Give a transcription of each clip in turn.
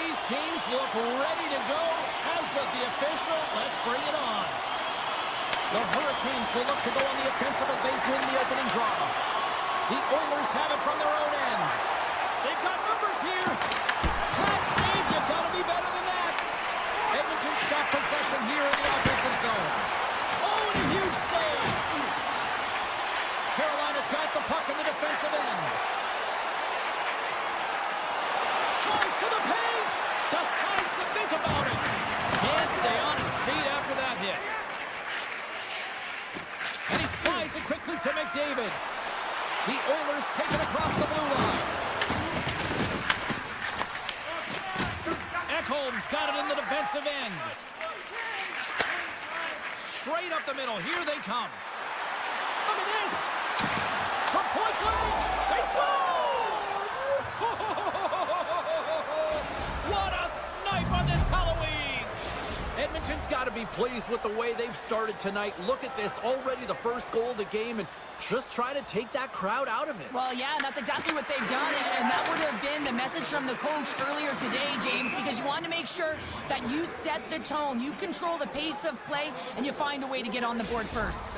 these teams look ready to go, as does the official. Let's bring it on. The Hurricanes will look to go on the offensive as they win the opening draw. The Oilers have it from their own end. They've got numbers here. Pat save, you've got to be better than that. Edmonton's got possession here in the offensive zone. Oh, and a huge save. Carolina's got the puck in the defensive end. Drives to the paint. Decides to think about it. Can't stay on his feet after that hit. And he slides it quickly to McDavid. The Oilers take it across the blue line. Ekholm's got it in the defensive end. Straight up the middle. Here they come. Look at this. From point blank. They score! What a snipe on this Halloween. Edmonton's got to be pleased with the way they've started tonight. Look at this. Already the first goal of the game, and just try to take that crowd out of it. Well, yeah, and that's exactly what they've done, and that would have been the message from the coach earlier today, James, because you want to make sure that you set the tone, you control the pace of play, and you find a way to get on the board first.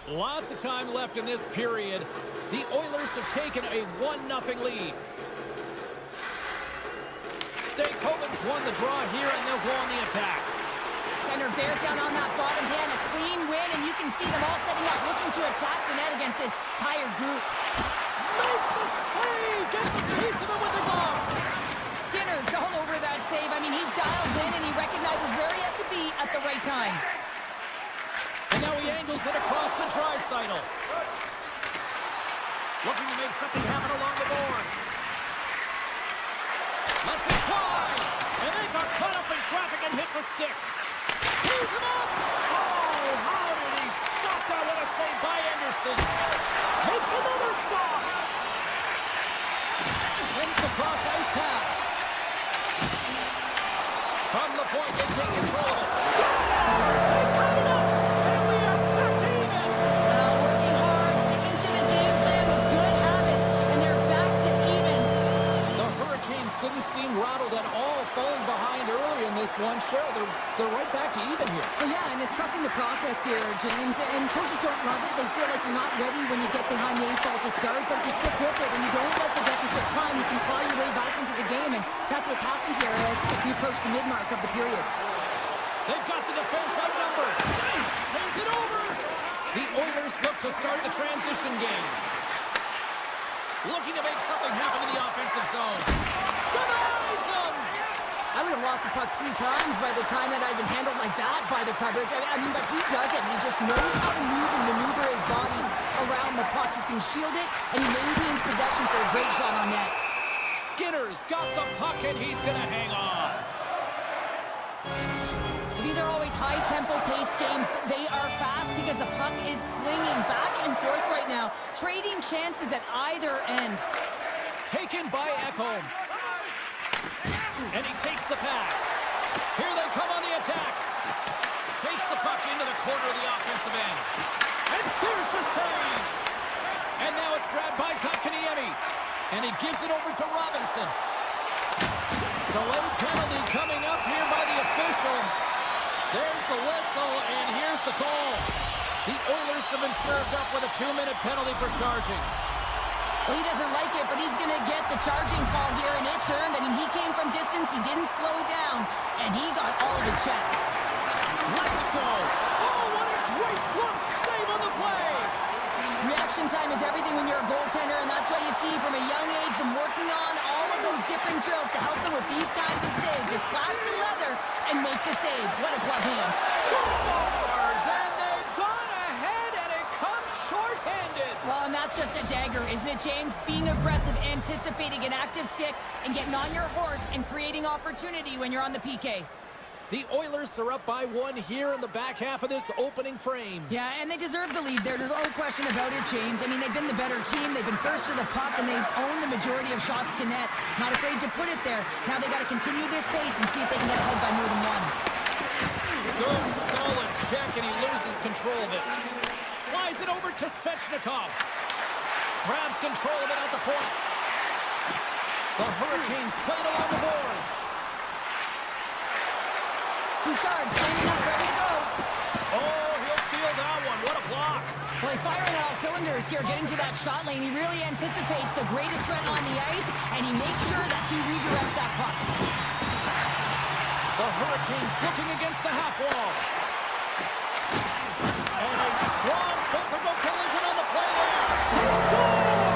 Lots of time left in this period. The Oilers have taken a 1-0 lead. Staykoven's won the draw here, and they'll go on the attack. Center bears down on that bottom hand, a clean win, and you can see them all setting up, looking to attack the net against this tired group. Makes a save! Gets a piece of it with the glove! Skinner's all over that save. I mean, he's dialed in, and he recognizes where he has to be at the right time. And now he angles it across to Draisaitl. Looking to make something happen along the boards. Lets it fly! And they got caught up in traffic and hits a stick. Tees him up! Oh, how did he stop that? What a save by Anderson. Makes another stop! Sends the cross-ice pass. From the point, they take control of it. Scores! They tie it up! And we are back to even! Working hard, sticking to the game plan with good habits, and they're back to evens. The Hurricanes didn't seem rattled at all, falling behind early in this one. Sure, they're right back to even here. Well, yeah, and it's trusting the process here, James. And coaches don't love it. They feel like you're not ready when you get behind the 8 ball to start. But if you stick with it and you don't let the deficit climb, you can claw your way back into the game. And that's what's happened here as we approach the mid-mark of the period. They've got the defense outnumbered. Sends it over. The Oilers look to start the transition game. Looking to make something happen in the offensive zone. Denies him! I would have lost the puck 3 times by the time that I'd been handled like that by the coverage. I mean, but he does it. He just knows how to move and maneuver his body around the puck. He can shield it, and he maintains possession for a great shot on net. Skinner's got the puck, and he's going to hang on. These are always high-tempo pace games. They are fast because the puck is slinging back and forth right now, trading chances at either end. Taken by Ekholm. And he takes the pass. Here they come on the attack. Takes the puck into the corner of the offensive end. And there's the save. And now it's grabbed by Kotkaniemi. And he gives it over to Robinson. Delayed penalty coming up here by the official. There's the whistle, and here's the call. The Oilers have been served up with a 2-minute penalty for charging. Well, he doesn't like it, but he's going to get the charging call here, and it's earned. I mean, he came from distance, he didn't slow down, and he got all of his check. Let's it go. Oh, what a great glove save on the play. Reaction time is everything when you're a goaltender, and that's why you see from a young age them working on all of those different drills to help them with these kinds of saves. Just flash the leather and make the save. What a glove hand. Scores, and they've gone ahead, and it comes short-handed. Well, and that's just a dagger, isn't it, James? Being aggressive, anticipating an active stick, and getting on your horse and creating opportunity when you're on the PK. The Oilers are up by 1 here in the back half of this opening frame. Yeah, and they deserve the lead there. There's no question about it, James. I mean, they've been the better team. They've been first to the puck, and they've owned the majority of shots to net. Not afraid to put it there. Now they got to continue this pace and see if they can get ahead by more than 1. Good, solid check, and he loses control of it. Slides it over to Svechnikov. Grabs control of it at the point. The Hurricanes play it along the boards. Bouchard standing up, ready to go. Oh, he'll feel that one. What a block. Well, he's firing on all cylinders here, getting to that shot lane. He really anticipates the greatest threat on the ice, and he makes sure that he redirects that puck. The Hurricanes looking against the half wall. And a strong physical collision on the play there. Score!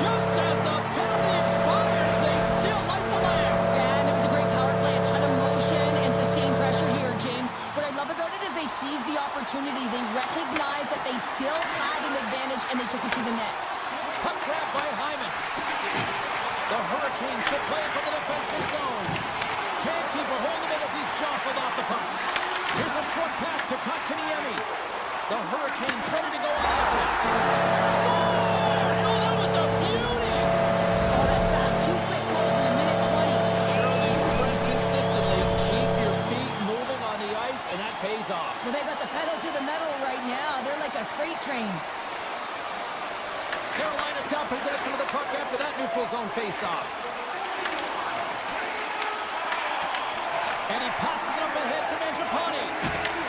Just as the penalty expires, they still light the lamp. And it was a great power play, a ton of motion and sustained pressure here, James. What I love about it is they seized the opportunity. They recognized that they still had an advantage, and they took it to the net. Puck grab by Hyman. The Hurricanes will play from the defensive zone. Can't keep a hold of it as he's jostled off the puck. Here's a short pass to Kleiny. The Hurricanes ready to go on the attack. Scores! Oh, that was a beauty! Oh, that's fast. 2 quick goals in a minute 20. Surely you press consistently. Keep your feet moving on the ice, and that pays off. Well, they got the pedal to the metal right now. They're like a freight train. Carolina's got possession of the puck after that neutral zone face-off. And he passes it up ahead to Mangiapane.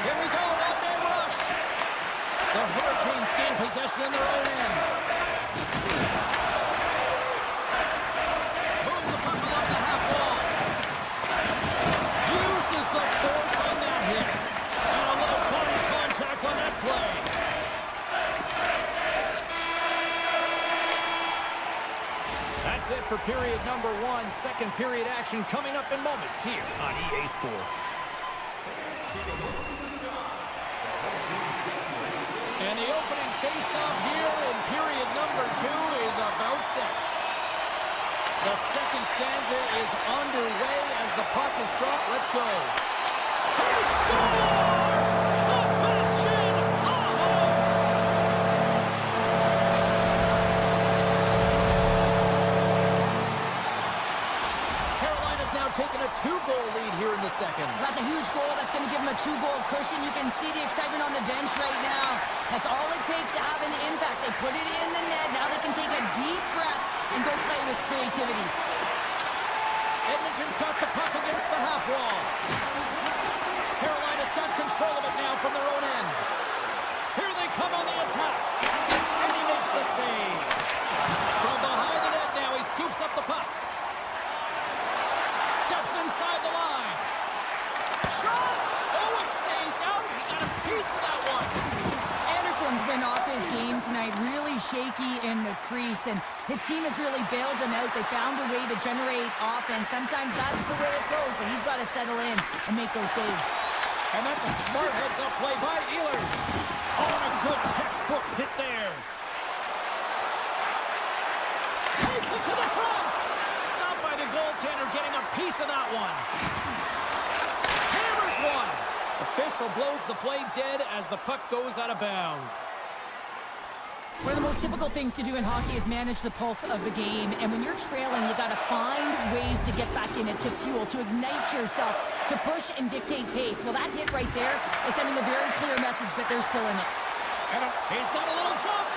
Here we go, one-man rush. The Hurricanes gain possession in their own end. Moves the puck along the half wall. Uses the force on that hit. And a little body contact on that play. That's it for period number 1. Second period action coming up in moments here on EA Sports. And the opening face-off here in period number 2 is about set. The second stanza is underway as the puck is dropped. Let's go. He scores! Sebastian Aho! Carolina's now taken a 2-goal lead here in the second. That's a huge goal. That's going to give them a 2-goal cushion. You can see the excitement on the bench right now. That's all it takes to have an impact. They put it in the net. Now they can take a deep breath and go play with creativity. Edmonton's got the puck against the half wall. Carolina's got control of it now from their own end. Here they come on the attack. And he makes the save. From behind the net now, he scoops up the puck. Steps inside the line. Shot! Oh, it stays out. He got a piece of that one. Anderson's been off his game tonight, really shaky in the crease, and his team has really bailed him out. They found a way to generate offense. Sometimes that's the way it goes, but he's got to settle in and make those saves. And that's a smart heads-up play by Ehlers. Oh, and a good textbook hit there. Takes it to the front. Stopped by the goaltender, getting a piece of that one. Hammers one. Official blows the play dead as the puck goes out of bounds. One of the most difficult things to do in hockey is manage the pulse of the game. And when you're trailing, you got to find ways to get back in it, to fuel, to ignite yourself, to push and dictate pace. Well, that hit right there is sending a very clear message that they're still in it. And he's got a little jump.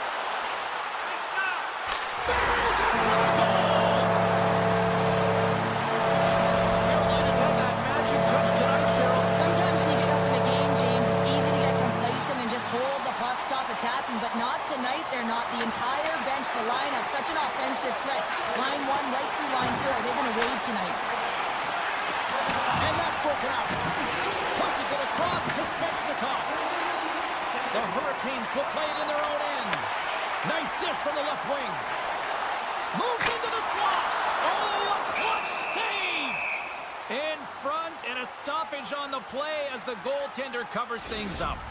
Barrels it for the goal. Carolina's had that magic touch tonight, Cheryl. Sometimes when you get up in the game, James, it's easy to get complacent and just hold the puck, stop attacking, but not tonight. They're not. The entire bench, the lineup, such an offensive threat. Line 1 right through line 4. They're going to wave tonight. And that's broken out. Pushes it across to Svechnikov. The Hurricanes will play it in their own end. Nice dish from the left wing. Moves into the slot. Oh, a clutch save. In front, and a stoppage on the play as the goaltender covers things up.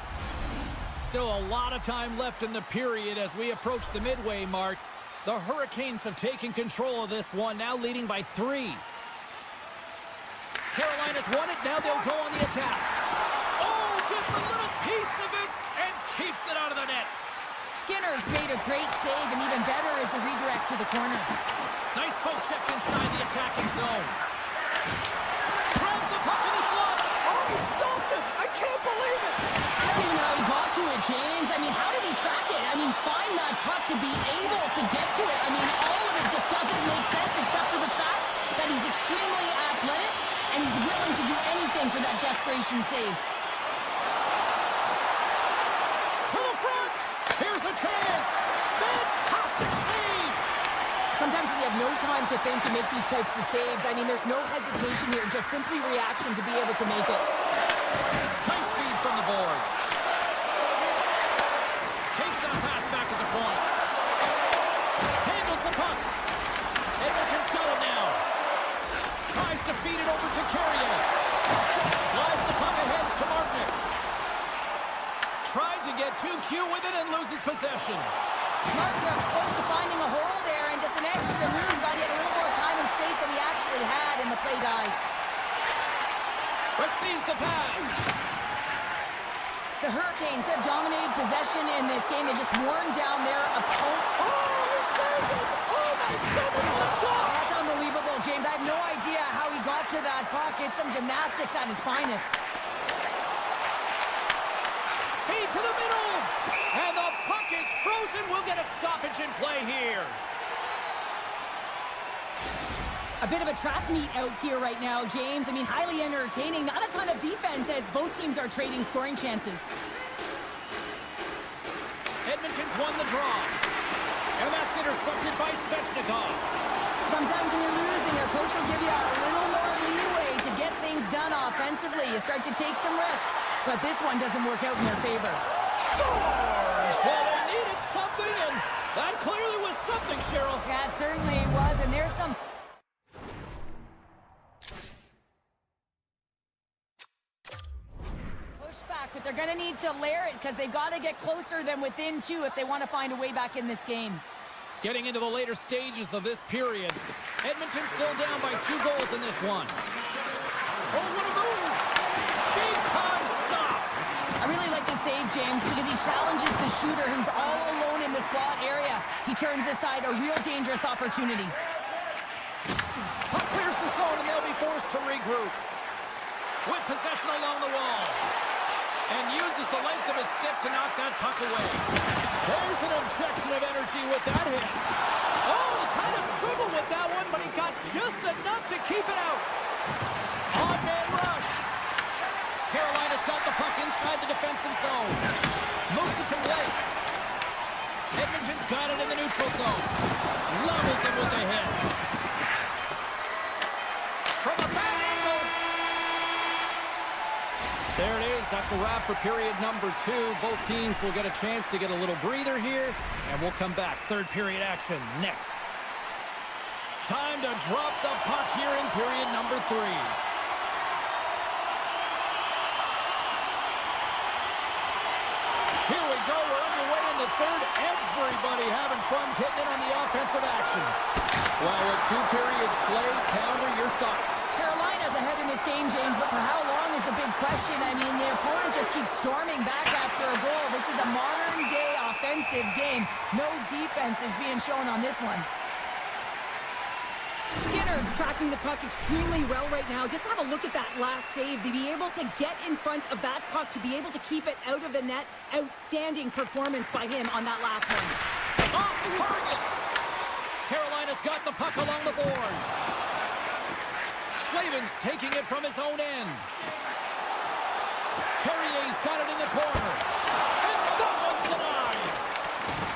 Still a lot of time left in the period as we approach the midway mark. The Hurricanes have taken control of this one, now leading by 3. Carolina's won it, now they'll go on the attack. Oh, gets a little piece of it and keeps it out of the net. Skinner's made a great save, and even better is the redirect to the corner. Nice poke check inside the attacking zone. Grabs the puck in the slot. Oh, he stopped it. I can't believe it. I don't even know how he got to it, James. I mean, how did he track it? I mean, find that puck to be able to get to it. I mean, all of it just doesn't make sense except for the fact that he's extremely athletic and he's willing to do anything looking for that desperation save. To the front! Here's a chance! Fantastic save! Sometimes when you have no time to think to make these types of saves, I mean, there's no hesitation here, just simply reaction to be able to make it. Nice speed from the boards. Takes that pass back at the point. Handles the puck. Edmonton's got it now. Tries to feed it over to Carrier. Slides the puck ahead to Martinick. Tried to get too cute with it and loses possession. Martinick's close to finding a hole there, and just an extra move got him a little more time and space than he actually had in the play dice. Receives the pass. The Hurricanes have dominated possession in this game. They just worn down their opponent. Oh, he saved it! Oh, my goodness, what a stop! That's unbelievable, James. I have no idea how he got to that puck. It's some gymnastics at its finest. Feed to the middle! And the puck is frozen. We'll get a stoppage in play here. A bit of a trap meet out here right now, James. I mean, highly entertaining. Not a ton of defense as both teams are trading scoring chances. Edmonton's won the draw. And that's intercepted by Svechnikov. Sometimes when you're losing, your coach will give you a little more leeway to get things done offensively. You start to take some risks, but this one doesn't work out in their favor. Scores! Well, they needed something, and that clearly was something, Cheryl. Yeah, it certainly was, and there's some... pushback, but they're going to need to layer it because they've got to get closer than within two if they want to find a way back in this game. Getting into the later stages of this period, Edmonton still down by 2 goals in this one. Oh, what a move! Big time stop! I really like the save, James, because he challenges the shooter who's all alone in the slot area. He turns aside a real dangerous opportunity. Puck clears the zone, and they'll be forced to regroup. With possession along the wall. And uses the length of his stick to knock that puck away. There's an injection of energy with that hit. Oh, he kind of struggled with that one, but he got just enough to keep it out. On-man rush. Carolina's got the puck inside the defensive zone. Moves it to Blake. Edmonton's got it in the neutral zone. Levels him with the hit. From a bad angle. There it is. That's a wrap for period number 2. Both teams will get a chance to get a little breather here, and we'll come back. Third period action next. Time to drop the puck here in period number 3. Here we go. We're underway in the third. Everybody having fun getting in on the offensive action. Well, with 2 periods played, Pounder, your thoughts? Carolina's ahead in this game, James, but for how long is the big question. I mean, the opponent just keeps storming back after a goal. This is a modern-day offensive game. No defense is being shown on this one. Skinner's tracking the puck extremely well right now. Just have a look at that last save. To be able to get in front of that puck, to be able to keep it out of the net. Outstanding performance by him on that last one. Off target! Carolina's got the puck along the boards. Slavin's taking it from his own end. Carrier's got it in the corner. And that one's denied.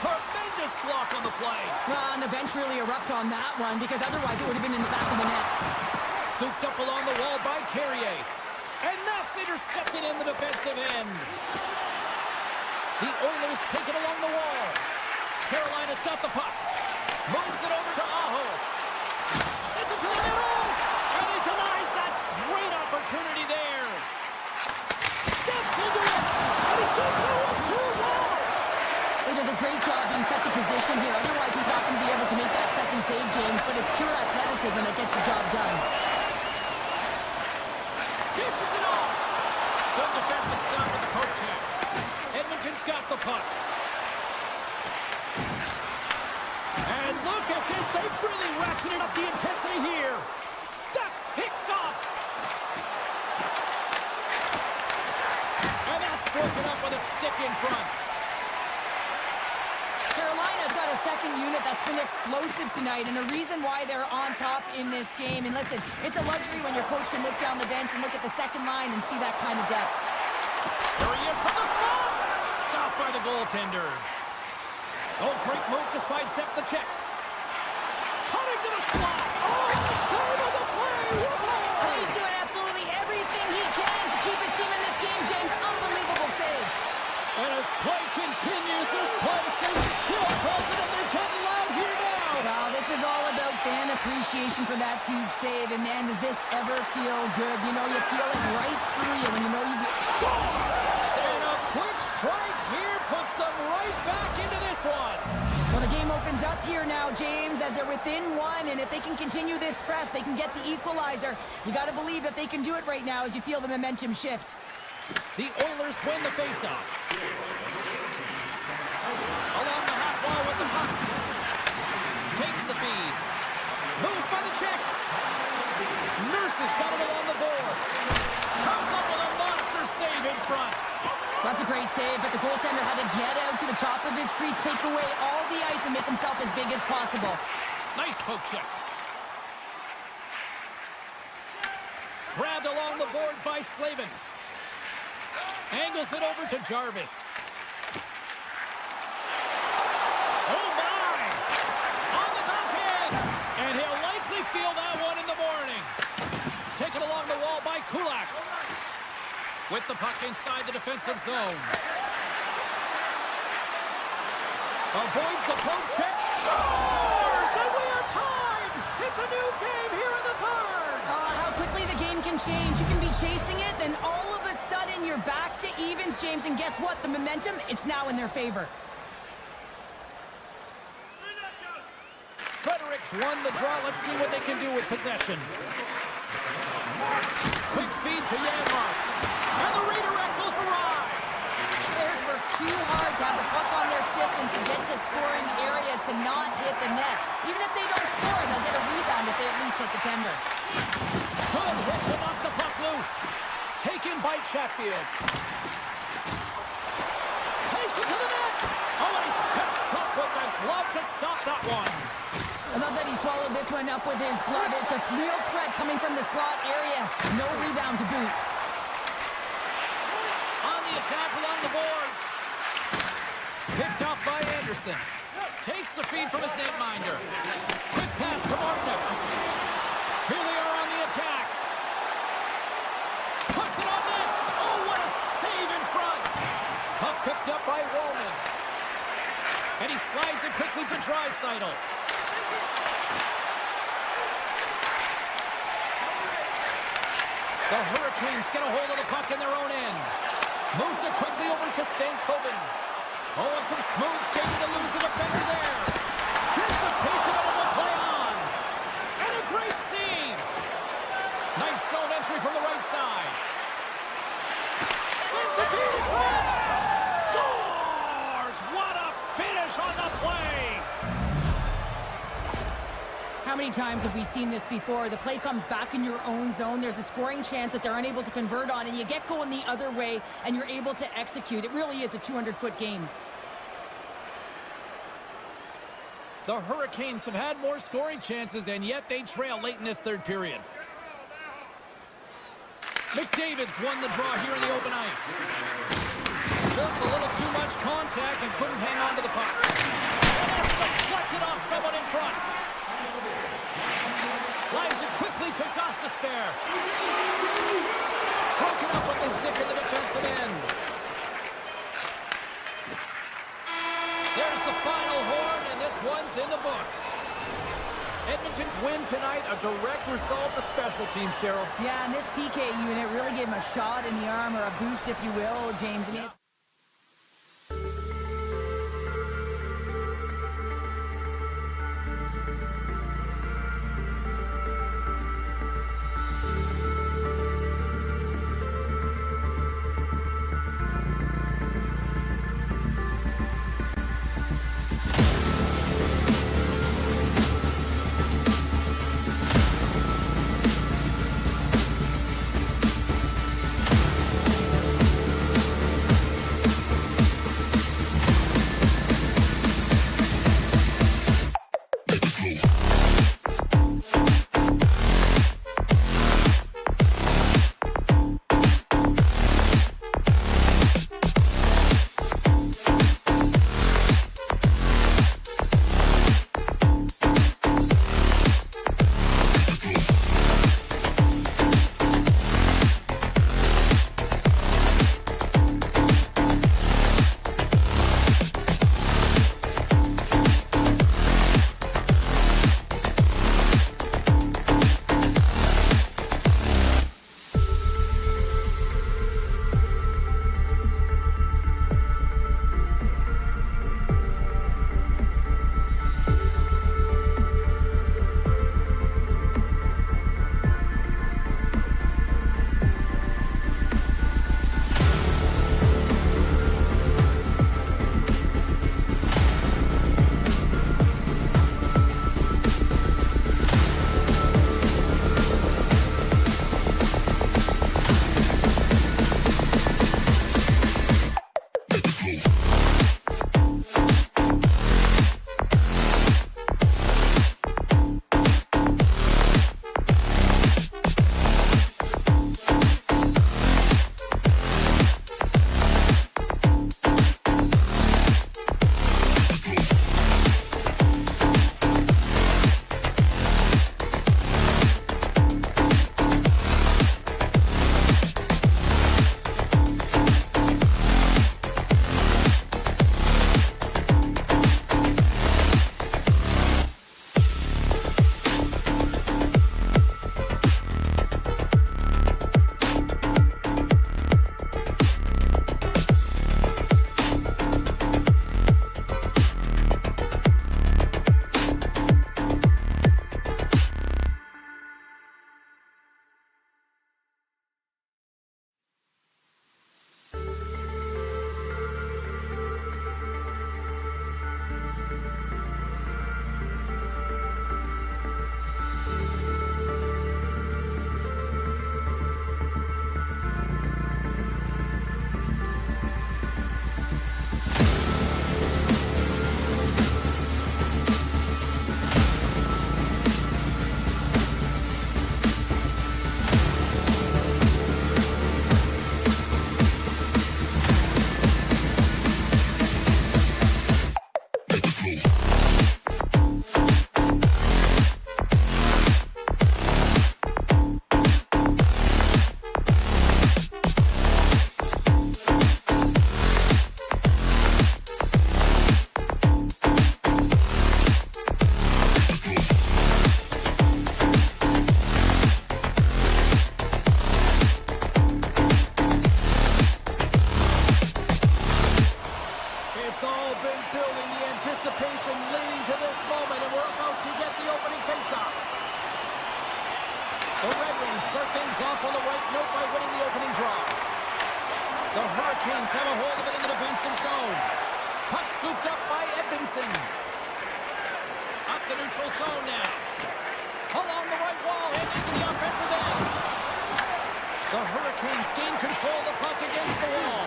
Tremendous block on the play. Well, and the bench really erupts on that one because otherwise it would have been in the back of the net. Scooped up along the wall by Carrier. And that's intercepted in the defensive end. The Oilers take it along the wall. Carolina's got the puck. Moves it over to Aho. Sends it to the middle. And he denies that great opportunity there. Steps into it. And he gets it with 2 more. He does a great job in such a position here. Otherwise, he's not going to be able to make that second save, James. But it's pure athleticism that gets the job done. Dishes it off. Good defensive stop with the poke check. Edmonton's got the puck. And look at this. They've really ratcheted up the intensity here. That's picked off. And that's broken up with a stick in front. Carolina's got a second unit that's been explosive tonight, and the reason why they're on top in this game, and listen, it's a luxury when your coach can look look down the bench and look at the second line and see that kind of depth. There he is from the slot. Stopped by the goaltender. Oh, great move to sidestep the check. Cutting to the slot. Oh, the save of the play. Whoa! He's doing absolutely everything he can to keep his team in this game, James. Unbelievable save. And as play continues, this place is still buzzing, and they're getting loud here now. Well, this is all about fan appreciation for that huge save. And, man, does this ever feel good? You know, you feel it right through you when you know you scores! And a quick strike here puts them right back into this one. Well, the game opens up here now, James, as they're within one. And if they can continue this press, they can get the equalizer. You got to believe that they can do it right now as you feel the momentum shift. The Oilers win the faceoff. Along the half wall with the puck. Takes the feed. Moves by the check. Nurse has got it along the boards. Comes up with a monster save in front. That's a great save, but the goaltender had to get out to the top of his crease, take away all the ice, and make himself as big as possible. Nice poke check. Grabbed along the boards by Slavin. Angles it over to Jarvis. Oh, my! On the backhand! And he'll likely feel that one in the morning. Taken along the wall by Kulak. With the puck inside the defensive zone. Avoids the poke check. Scores! And we are tied! It's a new game here in the third! How quickly the game can change. You can be chasing it, then all of a sudden you're back to evens, James. And guess what? The momentum, it's now in their favor. Fredericks won the draw. Let's see what they can do with possession. Quick feed to Janmark. And the redirect goes awry. Players work too hard to have the puck on their stick and to get to scoring areas to not hit the net. Even if they don't score, they'll get a rebound if they at least hit the tender. Good hit to knock the puck loose. Taken by Chatfield. Takes it to the net. Oh, and he steps up with the glove to stop that one. I love that he swallowed this one up with his glove. It's a real threat coming from the slot area. No rebound to boot. On the attack along the boards. Picked up by Anderson. Takes the feed from his netminder. Quick pass to Martinick. Here they are on the attack. Puts it on net. Oh, what a save in front. Puck picked up by Roman. And he slides it quickly to Draisaitl. The Hurricanes get a hold of the puck in their own end. Moves it quickly over to Stankoven. Oh, and some smooth skating to lose the defender there. Keeps the pace of it and will play on. And a great save. Nice zone entry from the right side. Slings the feed in front. Scores! What a finish on the play. How many times have we seen this before? The play comes back in your own zone. There's a scoring chance that they're unable to convert on, and you get going the other way, and you're able to execute. It really is a 200-foot game. The Hurricanes have had more scoring chances, and yet they trail late in this third period. McDavid's won the draw here in the open ice. Just a little too much contact and couldn't hang on to the puck. And that's deflected off someone in front. Slides it quickly to Gostisbehere. Broken up with the stick in the defensive end. There's the final horn, and this one's in the books. Edmonton's win tonight, a direct result of special teams, Cheryl. Yeah, and this PK unit really gave him a shot in the arm, or a boost, if you will, James. I mean, it's Robinson. Up the neutral zone now. Along the right wall, and into the offensive end. The Hurricanes gain control of the puck against the wall.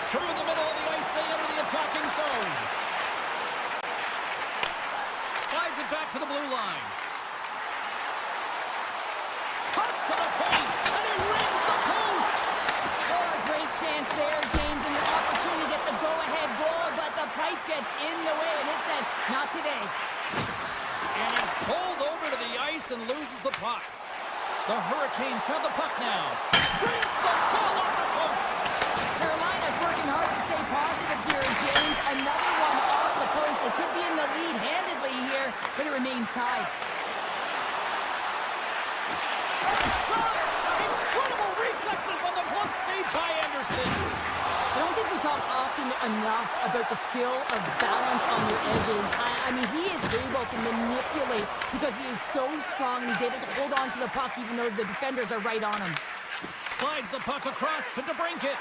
Through the middle of the ice, they enter the attacking zone. Slides it back to the blue line. Cuts to the paint, and he rings the post. Oh, a great chance there, James, and an opportunity to get the go-ahead goal, but the pipe gets in the way, and it says, not today. And he's pulled over to the ice and loses the puck. The Hurricanes have the puck now. Brings the ball off the post. Carolina's working hard to stay positive here, James. Another one off the post. They could be in the lead handedly here, but it remains tied. Shot! Incredible reflexes on the glove save by Anderson. I don't think we talk often enough about the skill of balance on your edges. I mean, he is able to manipulate because he is so strong and he's able to hold on to the puck even though the defenders are right on him. Slides the puck across to DeBrincat.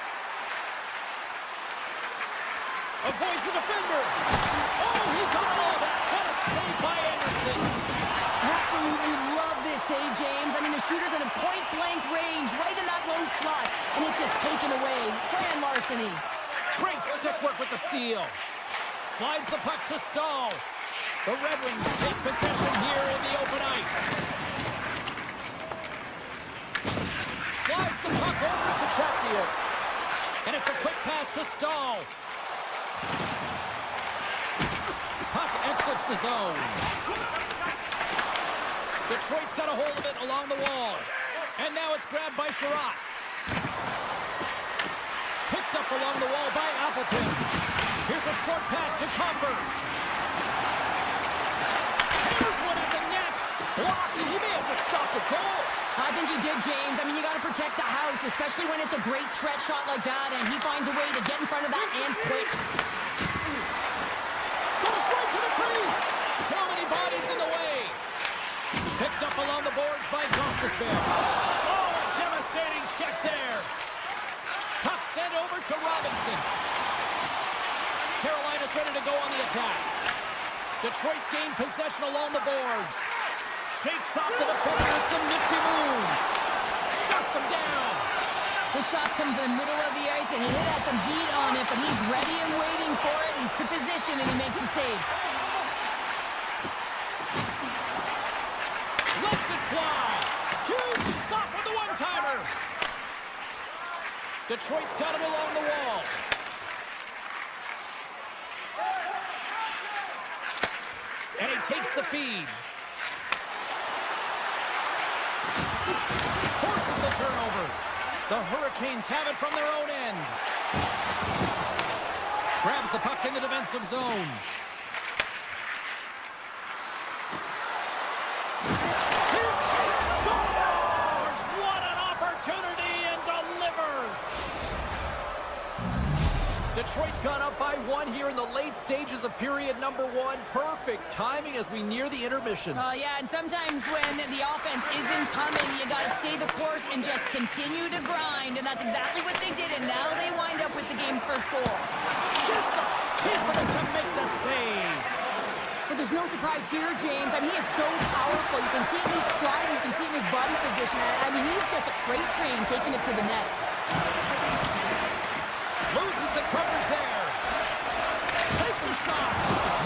Avoids the defender. Oh, he got all that. What a save by Anderson. Absolutely love this save, James. I mean, the shooter's in a point-blank range right in that low slot, and it's just taken away. Grand larceny. Great stick work with the steal. Slides the puck to Stahl. The Red Wings take possession here in the open ice. Slides the puck over to Chatfield. And it's a quick pass to Stahl. Puck exits the zone. Detroit's got a hold of it along the wall. And now it's grabbed by Sherratt. Picked up along the wall by Appleton. Here's a short pass to Comfort. Here's one at the net. Blocked. He may have just stopped a goal. I think he did, James. I mean, you got to protect the house, especially when it's a great threat shot like that, and he finds a way to get in front of that and quick. Goes right to the crease. Too many bodies in the way. Picked up along the boards by Gostisbehere. Oh, a devastating check there. Puck sent over to Robinson. Carolina's ready to go on the attack. Detroit's gained possession along the boards. Shakes off the defender with some nifty moves. Shuts him down. The shots come to the middle of the ice, and it has some heat on it, but he's ready and waiting for it. He's to position, and he makes the save. Lets it fly. Huge stop with the one-timer. Detroit's got it along the wall. And he takes the feed. Forces the turnover. The Hurricanes have it from their own end. Grabs the puck in the defensive zone. He scores! What an opportunity, and delivers! Detroit's gone up by one here in the late stages of period number one. Perfect timing as we near the intermission. Yeah, and sometimes when the offense isn't coming, you got to stay the course and just continue to grind, and that's exactly what they did, and now they wind up with the game's first goal. Gets a piece of it to make the save. But there's no surprise here, James. I mean, he is so powerful. You can see it in his stride, you can see it in his body position. I mean, he's just a freight train taking it to the net. Loses the coverage there. Takes a shot.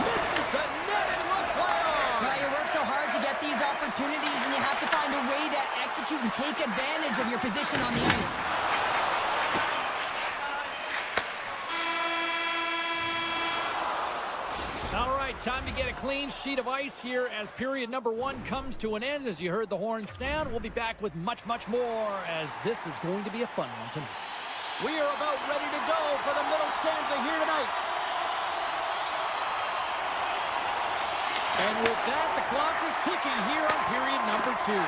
Misses the net and will play on. Now, you work so hard to get these opportunities, and you have to find a way to execute and take advantage of your position on the ice. All right, time to get a clean sheet of ice here as period number one comes to an end. As you heard the horn sound, we'll be back with much, much more as this is going to be a fun one tonight. We are about ready to go for the middle stanza here tonight. And with that, the clock is ticking here on period number two.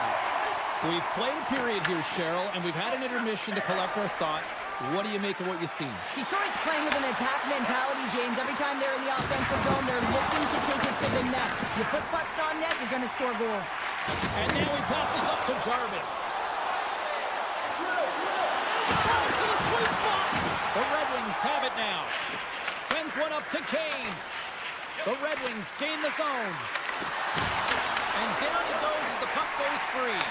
We've played a period here, Cheryl, and we've had an intermission to collect our thoughts. What do you make of what you've seen? Detroit's playing with an attack mentality, James. Every time they're in the offensive zone, they're looking to take it to the net. You put pucks on net, you're going to score goals. And now he passes up to Jarvis. Tries to the sweet spot. The Red Wings have it now. Sends one up to Kane. The Red Wings gain the zone. And down he goes as the puck goes free.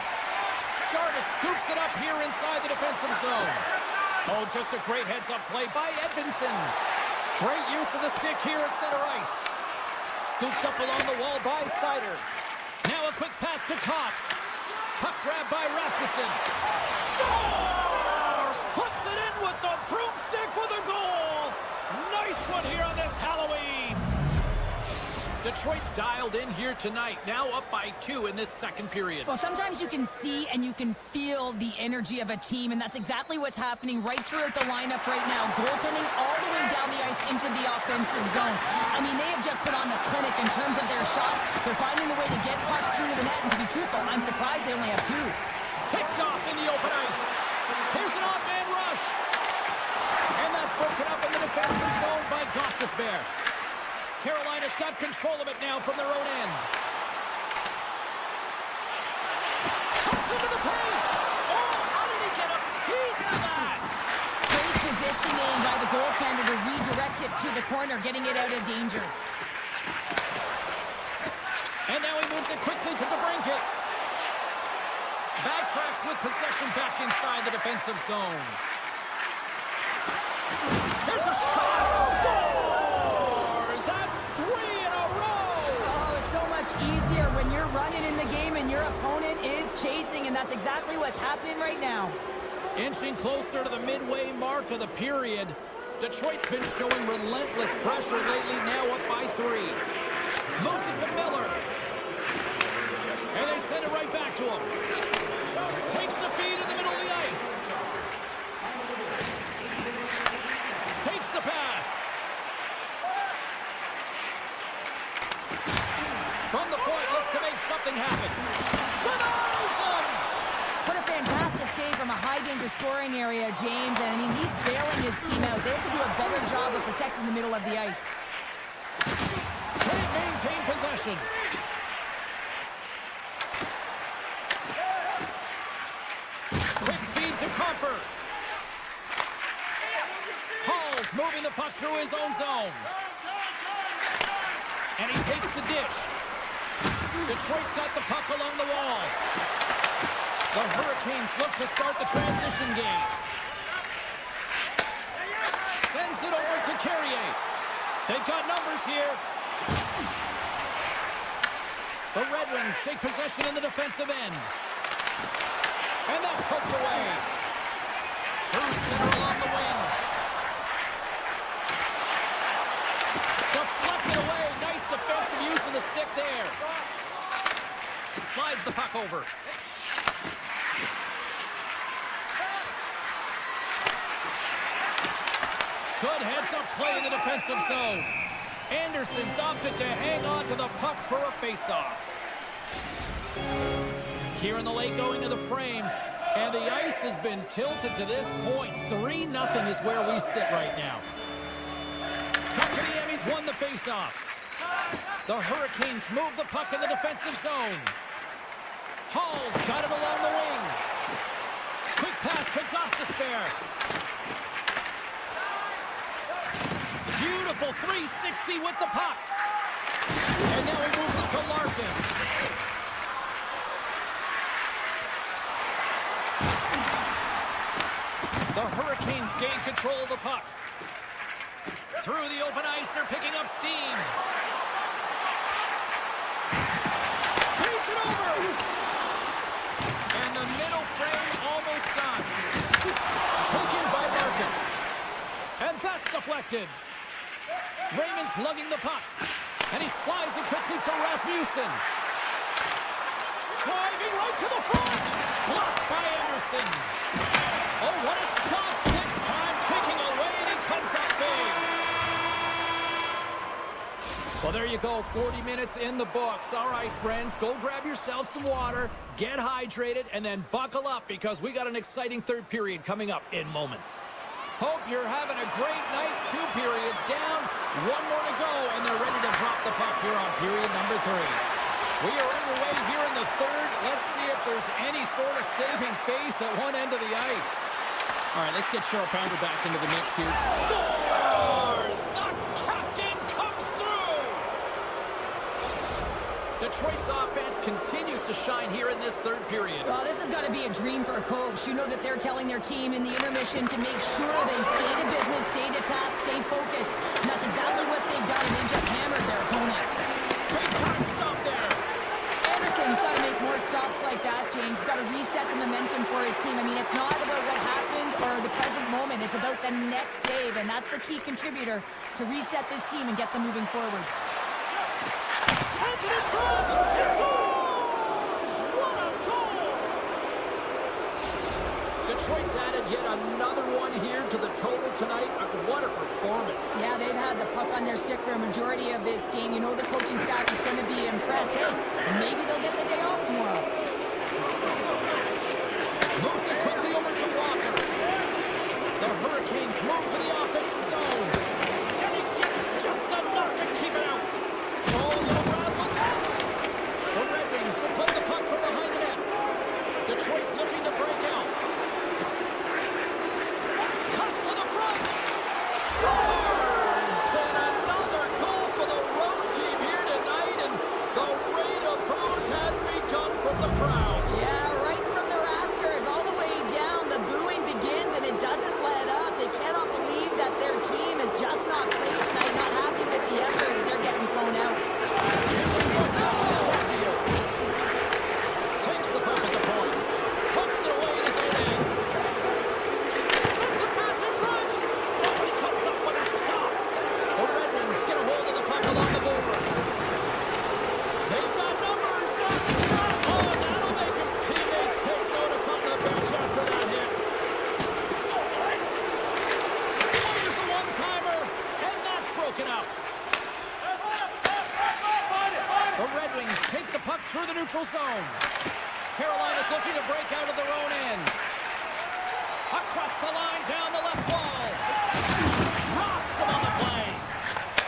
Jarvis scoops it up here inside the defensive zone. Oh, just a great heads-up play by Edmonton. Great use of the stick here at center ice. Scooped up along the wall by Sider. Now a quick pass to Kopp. Puck grab by Rasmussen. Scores! Puts it in with the broomstick with a goal. Nice one here on this Halloween. Detroit's dialed in here tonight, now up by 2 in this second period. Well, sometimes you can see and you can feel the energy of a team, and that's exactly what's happening right throughout the lineup right now. Goaltending all the way down the ice into the offensive zone. I mean, they have just put on the clinic in terms of their shots. They're finding the way to get pucks through to the net, and to be truthful, I'm surprised they only have 2. Picked off in the open ice. Here's an odd man rush. And that's broken up in the defensive zone by Gostisbehere. Carolina's got control of it now from their own end. Cuts into the paint. Oh, how did he get a piece of that? Great positioning by the goaltender to redirect it to the corner, getting it out of danger. And now he moves it quickly to the brinket. Backtracks with possession back inside the defensive zone. There's a shot. Scores! That's 3 in a row! Oh, it's so much easier when you're running in the game and your opponent is chasing, and that's exactly what's happening right now. Inching closer to the midway mark of the period. Detroit's been showing relentless pressure lately, now up by 3. Moves it to Miller. And they send it right back to him. Takes the feed in the middle of the ice. Takes the pass. From the point, looks to make something happen. Denies him! What a fantastic save from a high-danger scoring area, James. And, I mean, he's bailing his team out. They have to do a better job of protecting the middle of the ice. Can't maintain possession. Quick feed to Comper. Hall's moving the puck through his own zone. And he takes the dish. Detroit's got the puck along the wall. The Hurricanes look to start the transition game. Sends it over to Carrier. They've got numbers here. The Red Wings take possession in the defensive end. And that's poked away. Through center along the wing. Deflected away. Nice defensive use of the stick there. Slides the puck over. Good heads-up play in the defensive zone. Anderson's opted to hang on to the puck for a face-off. Here in the late going of the frame, and the ice has been tilted to this point. 3-0 is where we sit right now. Kotkaniemi's won the face-off. The Hurricanes move the puck in the defensive zone. Hall's got it along the wing. Quick pass to Gostisbehere. Beautiful 360 with the puck. And now he moves it to Larkin. The Hurricanes gain control of the puck. Through the open ice, they're picking up steam. Beats it over! And the middle frame almost done. Taken by Larkin. And that's deflected. Raymond's lugging the puck. And he slides it quickly to Rasmussen. Driving right to the front. Blocked by Anderson. Oh, what a stop. Quick time taking away, and he comes up big. Well, there you go. 40 minutes in the books. All right, friends, go grab yourself some water, get hydrated, and then buckle up because we got an exciting third period coming up in moments. Hope you're having a great night. 2 periods down, 1 more to go, and they're ready to drop the puck here on period number 3. We are underway here in the third. Let's see if there's any sort of saving face at one end of the ice. All right, let's get Cheryl Pounder back into the mix here. Scores! The captain comes through! Detroit's offense continues to shine here in this third period. Well, this has got to be a dream for a coach. You know that they're telling their team in the intermission to make sure they stay to business, stay to task, stay focused. And that's exactly what they've done, and they just hammered their opponent. Big time stop there. Anderson's got to make more stops like that, James. He's got to reset the momentum for his team. I mean, it's not about what happened or the present moment. It's about the next save, and that's the key contributor to reset this team and get them moving forward. Sends it in front. He scores! What a goal! Detroit's added yet another one here to the total tonight. What a performance. Yeah, they've had the puck on their stick for a majority of this game. You know the coaching staff is going to be impressed. Hey, maybe they'll get the day off tomorrow. Moves it quickly over to Walker. The Hurricanes move to the offensive zone. And he gets just enough to keep it out. Oh, little razzle dazzle. The Red Wings supply the puck from behind the net. Detroit's looking to break out. Cuts to the front. Scores! And another goal for the road team here tonight. And the rain of boos has begun from the crowd. Yeah, right from the rafters, all the way down. The booing begins, and it doesn't let up. They cannot believe that their team is just not played tonight, not happy with the effort as they're getting blown out. Here's a short pass to Chatfield. Takes the puck at the point. Puts it away in his own end. Sends the pass in front. Oh, he comes up with a stop. The Red Wings get a hold of the puck along the boards. They've got numbers. Oh, that'll make his teammates take notice on the bench after that hit. Oh, here's a one-timer, and that's broken up. The Red Wings take the puck through the neutral zone. Carolina's looking to break out of their own end. Across the line, down the left wall. Rocks him on the play.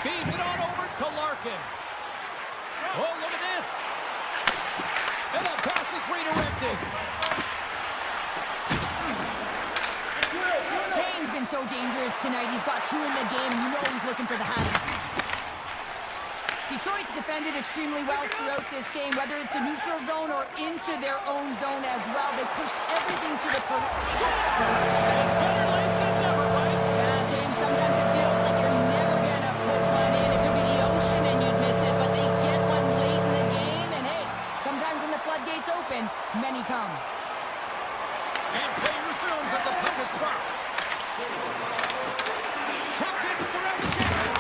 Feeds it on over to Larkin. Oh, look at this. And that pass is redirected. Payne's been so dangerous tonight. He's got two in the game, and you know he's looking for the hat. Detroit's defended extremely well throughout this game, whether it's the neutral zone or into their own zone as well. They pushed everything to the perimeter. Better late than never, right? Yeah, James, sometimes it feels like you're never going to put one in. It could be the ocean and you'd miss it, but they get one late in the game. And hey, sometimes when the floodgates open, many come. And play resumes as the puck is dropped. Tap dances around the net.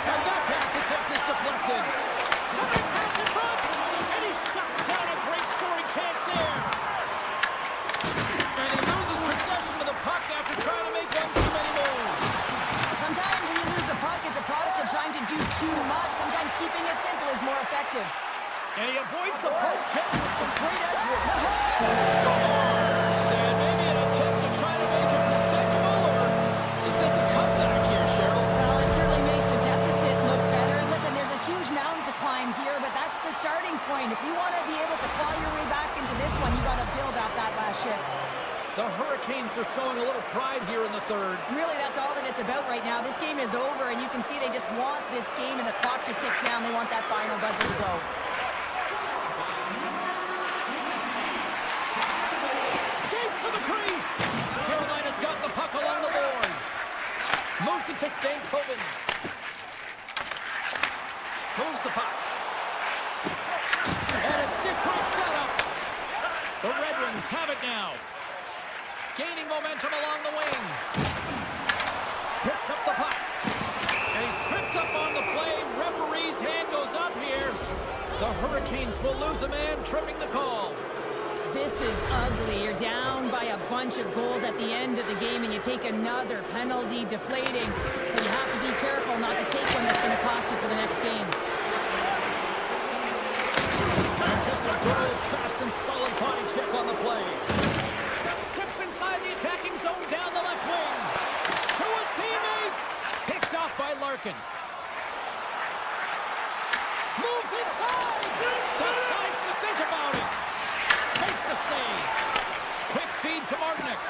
And that pass attempt is deflected. Second pass in front. And he shuts down a great scoring chance there. And he loses possession of the puck after trying to make one too many moves. Sometimes when you lose the puck, it's a product of trying to do too much. Sometimes keeping it simple is more effective. And he avoids the poke check with some great edge work. Scores! And maybe an attempt to try to make it respectable, or is this a comeback here, Cheryl? Well, it certainly makes the deficit look better. Listen, there's a huge mountain to climb here, but that's the starting point. If you want to be able to claw your way back into this one, you got to build out that last shift. The Hurricanes are showing a little pride here in the third. Really, that's all that it's about right now. This game is over, and you can see they just want this game and the clock to tick down. They want that final buzzer to go. Skates to the crease. Carolina's got the puck along the boards. Moves it to Stankoven. Moves the puck. And a stick break setup. The Red Wings have it now. Gaining momentum along the wing. Picks up the puck. And he's tripped up on the play. Referee's hand goes up here. The Hurricanes will lose a man, tripping the call. This is ugly. You're down by a bunch of goals at the end of the game, and you take another penalty, deflating. But you have to be careful not to take one that's going to cost you for the next game. And just a good old-fashioned solid body check on the play. Steps inside the attacking zone down the left wing. To his teammate. Picked off by Larkin. Moves inside. Decides to think about it. Makes the save. Quick feed to Martinic.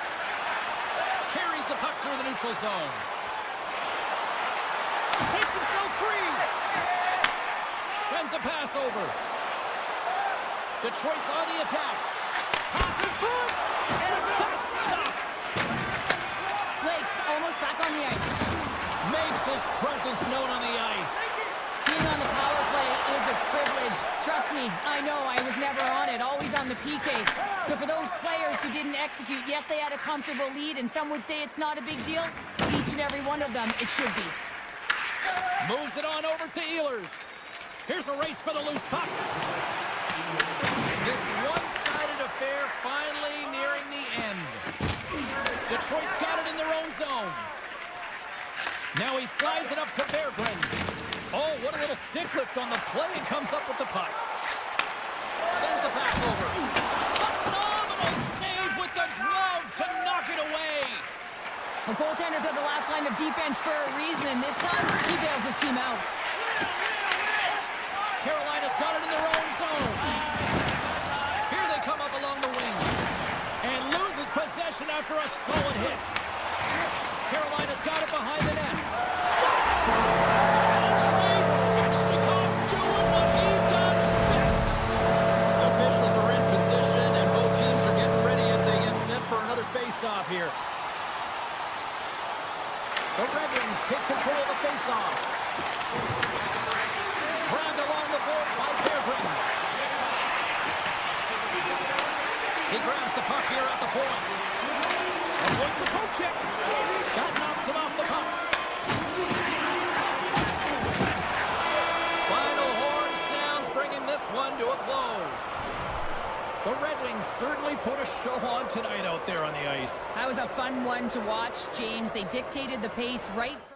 Carries the puck through the neutral zone. Takes himself free. Sends a pass over. Detroit's on the attack. Pass in front. And that's stopped. Blake's almost back on the ice. Makes his presence known on the ice. Being on the power play is a privilege. Trust me, I know I was never on it, always on the PK. So for those players who didn't execute, yes, they had a comfortable lead, and some would say it's not a big deal. To each and every one of them, it should be. Moves it on over to Ehlers. Here's a race for the loose puck. This one-sided affair finally nearing the end. Detroit's got it in their own zone. Now he slides it up to Berggren. Oh, what a little stick lift on the play, and comes up with the puck. Sends the pass over. Phenomenal save with the glove to knock it away. Well, goaltenders are the last line of defense for a reason, and this time, he bails his team out. Carolina's got it in their own zone. Here they come up along the wing. And loses possession after a solid hit. Carolina's got it behind the net. Doing what he does best. Officials are in position, and both teams are getting ready as they get set for another face-off here. The Red Wings take control of the face-off. Grabbed along the board by Berggren. He grabs the puck here at the point. And wants a poke check. That knocks him off the puck. Final horn sounds, bringing this one to a close. The Red Wings certainly put a show on tonight out there on the ice. That was a fun one to watch, James. They dictated the pace right from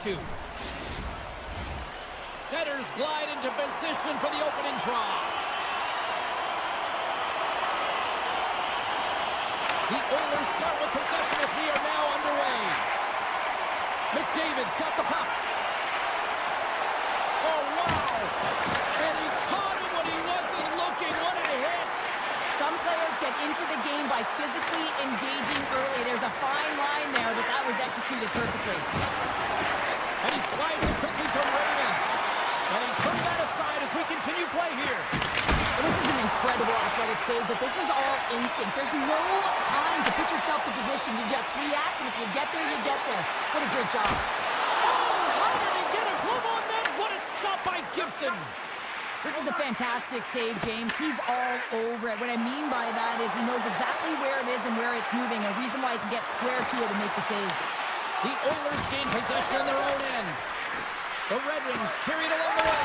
to. Setters glide into position for the opening draw. The Oilers start with possession as we are now underway. McDavid's got the puck. Oh, wow! And he caught him when he wasn't looking. What a hit! Some players get into the game by physically engaging early. There's a fine line there, but that was executed perfectly. And he slides it quickly to Raymond. And he turned that aside as we continue play here. Well, this is an incredible athletic save, but this is all instinct. There's no time to put yourself to position. You just react, and if you get there, you get there. What a great job. Oh, how did he get a glove on that? What a stop by Gibson. This is a fantastic save, James. He's all over it. What I mean by that is he knows exactly where it is and where it's moving. A reason why he can get square to it and make the save. The Oilers gain possession on their own end. The Red Wings carry it along the way.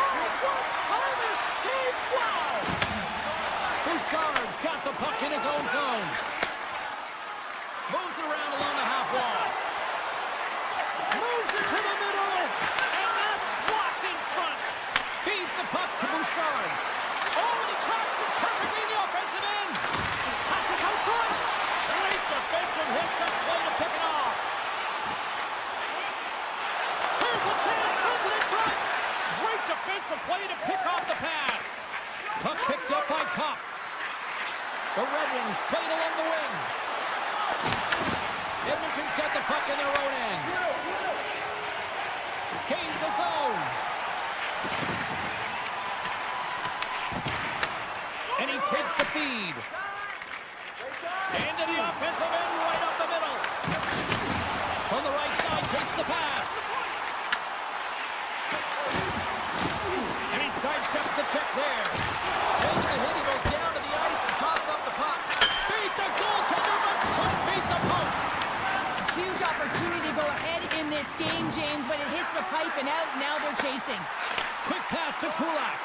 Oh, what kind of save! Wow! Bouchard's got the puck in his own zone. Moves it around along the half wall. Moves it to the middle. And that's blocked in front. Feeds the puck to Bouchard. Oh, and he tracks it perfectly in the offensive end. Passes out front. Great defensive hits up play to pick it off. Here's a chance. Sends it in front. Great defensive play to pick off the pass. Puck picked up by Kopp. The Red Wings played along the wing. Edmonton's got the puck in their own end. Gains the zone. And he takes the feed. Into the offensive end, right up the middle. From the right side, takes the pass. And he sidesteps the check there. Takes a hit, he goes down to the ice and tosses up the puck. Beat the goaltender, but couldn't beat the post. Huge opportunity to go ahead in this game, James, but it hits the pipe and out. Now they're chasing. Quick pass to Kulak.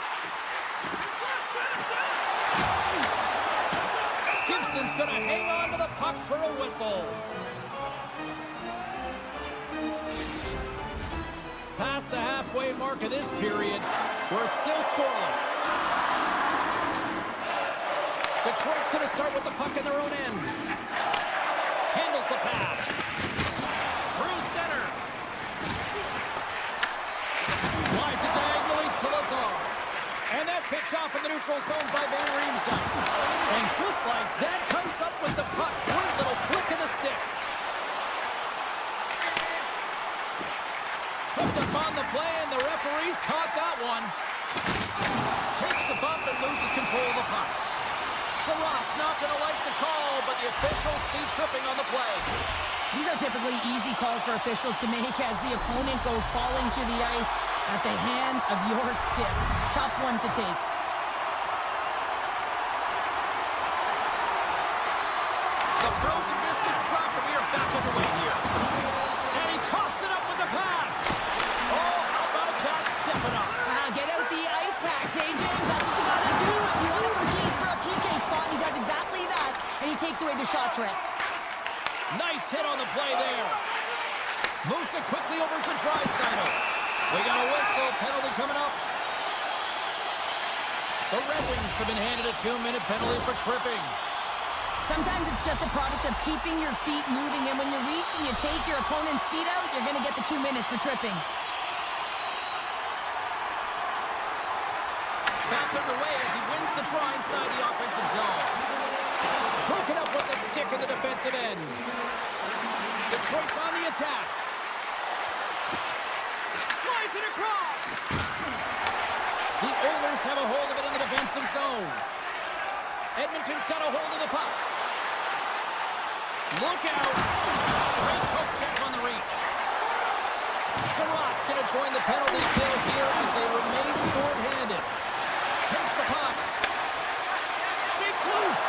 Gibson's going to hang on to the puck for a whistle. Past the halfway mark of this period, we're still scoreless. Detroit's going to start with the puck in their own end. Handles the pass. Through center. Slides it diagonally to Lazar. And that's picked off in the neutral zone by Van Riemsdyk. And just like that, comes up with the puck. Great little flick of the stick. Tripped up on the play, and the referees caught that one. Takes the bump and loses control of the puck. Sherratt's not going to like the call, but the officials see tripping on the play. These are typically easy calls for officials to make as the opponent goes falling to the ice at the hands of your stick. Tough one to take. The frozen biscuits drop, and we are back underway here. And he coughs it up with the pass. Oh, how about that stepping up? Get out the ice packs, eh, James? That's what you got to do if you want to compete for a PK spot. He does exactly that, and he takes away the shot threat. Nice hit on the play there. Moves it quickly over to Draisaitl. We got a whistle. Penalty coming up. The Red Wings have been handed a 2-minute penalty for tripping. Sometimes it's just a product of keeping your feet moving, and when you reach and you take your opponent's feet out, you're going to get the 2 minutes for tripping. Back underway as he wins the draw inside the offensive zone. Broken up with the stick in the defensive end. Detroit's on the attack. Slides it across. The Oilers have a hold of it in the defensive zone. Edmonton's got a hold of the puck. Look out. Great poke check on the reach. Sherratt's going to join the penalty kill here as they remain short-handed. Takes the puck. Shakes loose.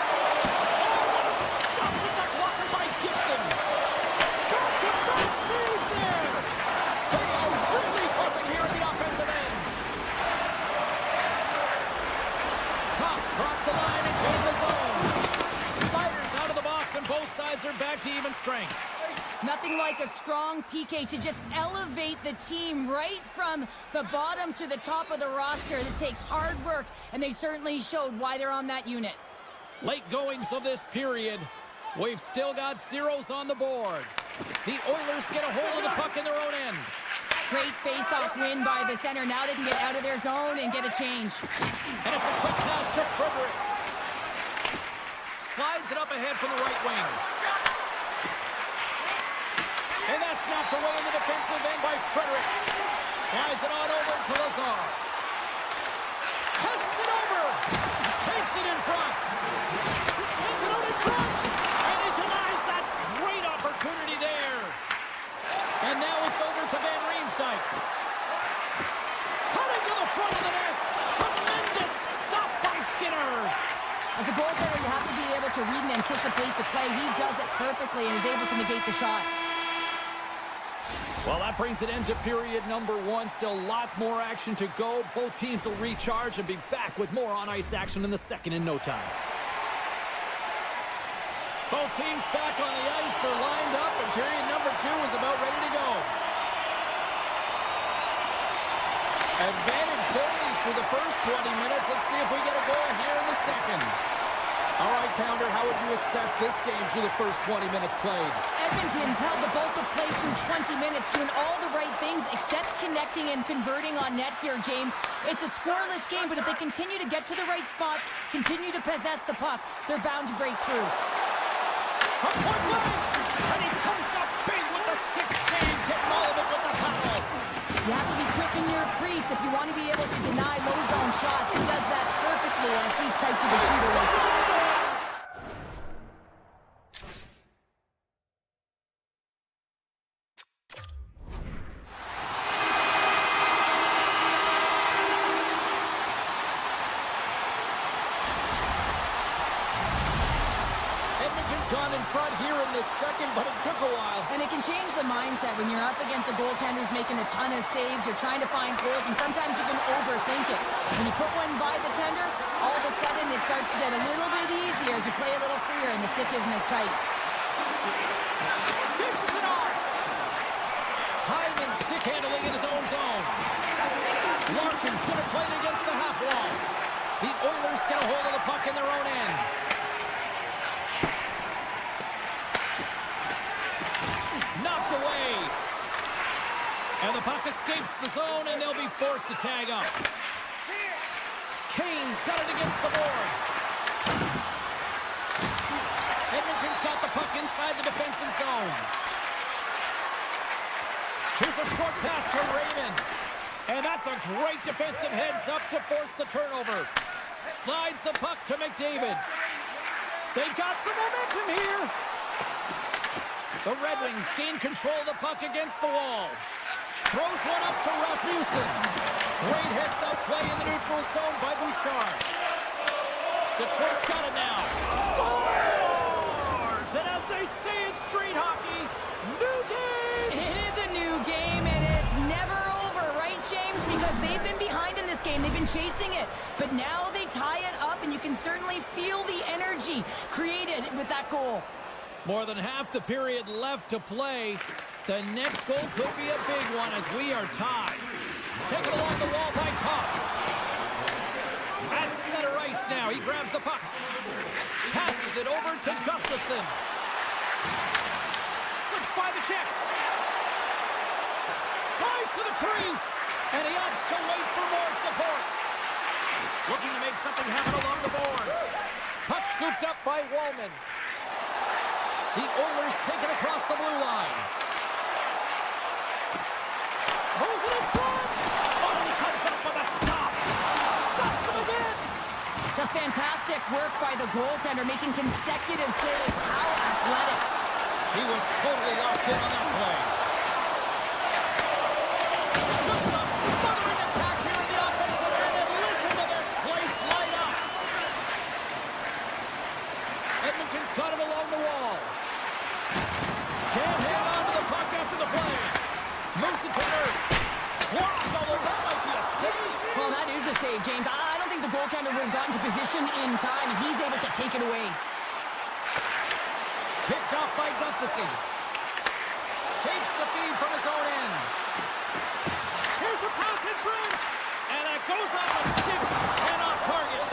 Oh, what a stop with the blocker by Gibson. Back-to-back saves there. They are really buzzing here in the offensive end. Cops cross the line and get in the zone. Siders out of the box, and both sides are back to even strength. Nothing like a strong PK to just elevate the team right from the bottom to the top of the roster. This takes hard work, and they certainly showed why they're on that unit. Late goings of this period. We've still got zeros on the board. The Oilers get a hold of the puck in their own end. Great face-off win by the center. Now they can get out of their zone and get a change. And it's a quick pass to Frederick. Slides it up ahead from the right wing. And that's knocked away in the defensive end by Frederick. Slides it on over to Lazar. Passes it over. Takes it in front. Sends it out in front. And he denies that great opportunity there. And now it's over to Van Riemsdyk. Cutting to the front of the net. Tremendous stop by Skinner. As a goaltender, you have to be able to read and anticipate the play. He does it perfectly and is able to negate the shot. Well, that brings it into period number 1. Still lots more action to go. Both teams will recharge and be back with more on-ice action in the second in no time. Both teams back on the ice. They're lined up, and period number 2 is about ready to go. Advantage goalies for the first 20 minutes. Let's see if we get a goal here in the second. All right, Pounder, how would you assess this game through the first 20 minutes played? Edmonton's held the bulk of play through 20 minutes, doing all the right things except connecting and converting on net here, James. It's a scoreless game, but if they continue to get to the right spots, continue to possess the puck, they're bound to break through. From point blank, and he comes up big with the stick save, getting all of it with the paddle. You have to be quick in your crease if you want to be able to deny low zone shots. He does that perfectly as he's tight to the shooter. Gone in front here in the second, but it took a while. And it can change the mindset when you're up against a goaltender who's making a ton of saves. You're trying to find goals, and sometimes you can overthink it. When you put one by the tender, all of a sudden it starts to get a little bit easier as you play a little freer and the stick isn't as tight. Dishes it off. Hyman stick handling in his own zone. Larkin's going to play it against the half wall. The Oilers get a hold of the puck in their own end. Knocked away. And the puck escapes the zone, and they'll be forced to tag up. Kane's got it against the boards. Edmonton's got the puck inside the defensive zone. Here's a short pass to Raymond. And that's a great defensive heads-up to force the turnover. Slides the puck to McDavid. They've got some momentum here. The Red Wings gain control of the puck against the wall. Throws one up to Rasmussen. Great heads-up play in the neutral zone by Bouchard. Detroit's got it now. Scores! And as they say in street hockey, new game! It is a new game, and it's never over, right, James? Because they've been behind in this game. They've been chasing it. But now they tie it up, and you can certainly feel the energy created with that goal. More than half the period left to play. The next goal could be a big one as we are tied. Taken along the wall by Copp. At center ice now. He grabs the puck. Passes it over to Gustafsson. Slips by the check. Tries to the crease. And he opts to wait for more support. Looking to make something happen along the boards. Puck scooped up by Wallman. The Oilers take it across the blue line. Moves it in front. Oh, he comes up with a stop. Stops him again. Just fantastic work by the goaltender, making consecutive saves. How athletic. He was totally locked in on that play. Just a smothering attack here in the offensive end, and listen to this place light up. Edmonton's got him along the wall. Can't hang on to the puck after the play. Moves it to Nurse. Blocked, although that might be a save. Well, that is a save, James. I don't think the goaltender would have gotten to position in time, and he's able to take it away. Picked off by Gustafsson. Takes the feed from his own end. Here's a pass in front. And it goes off a stick and off target.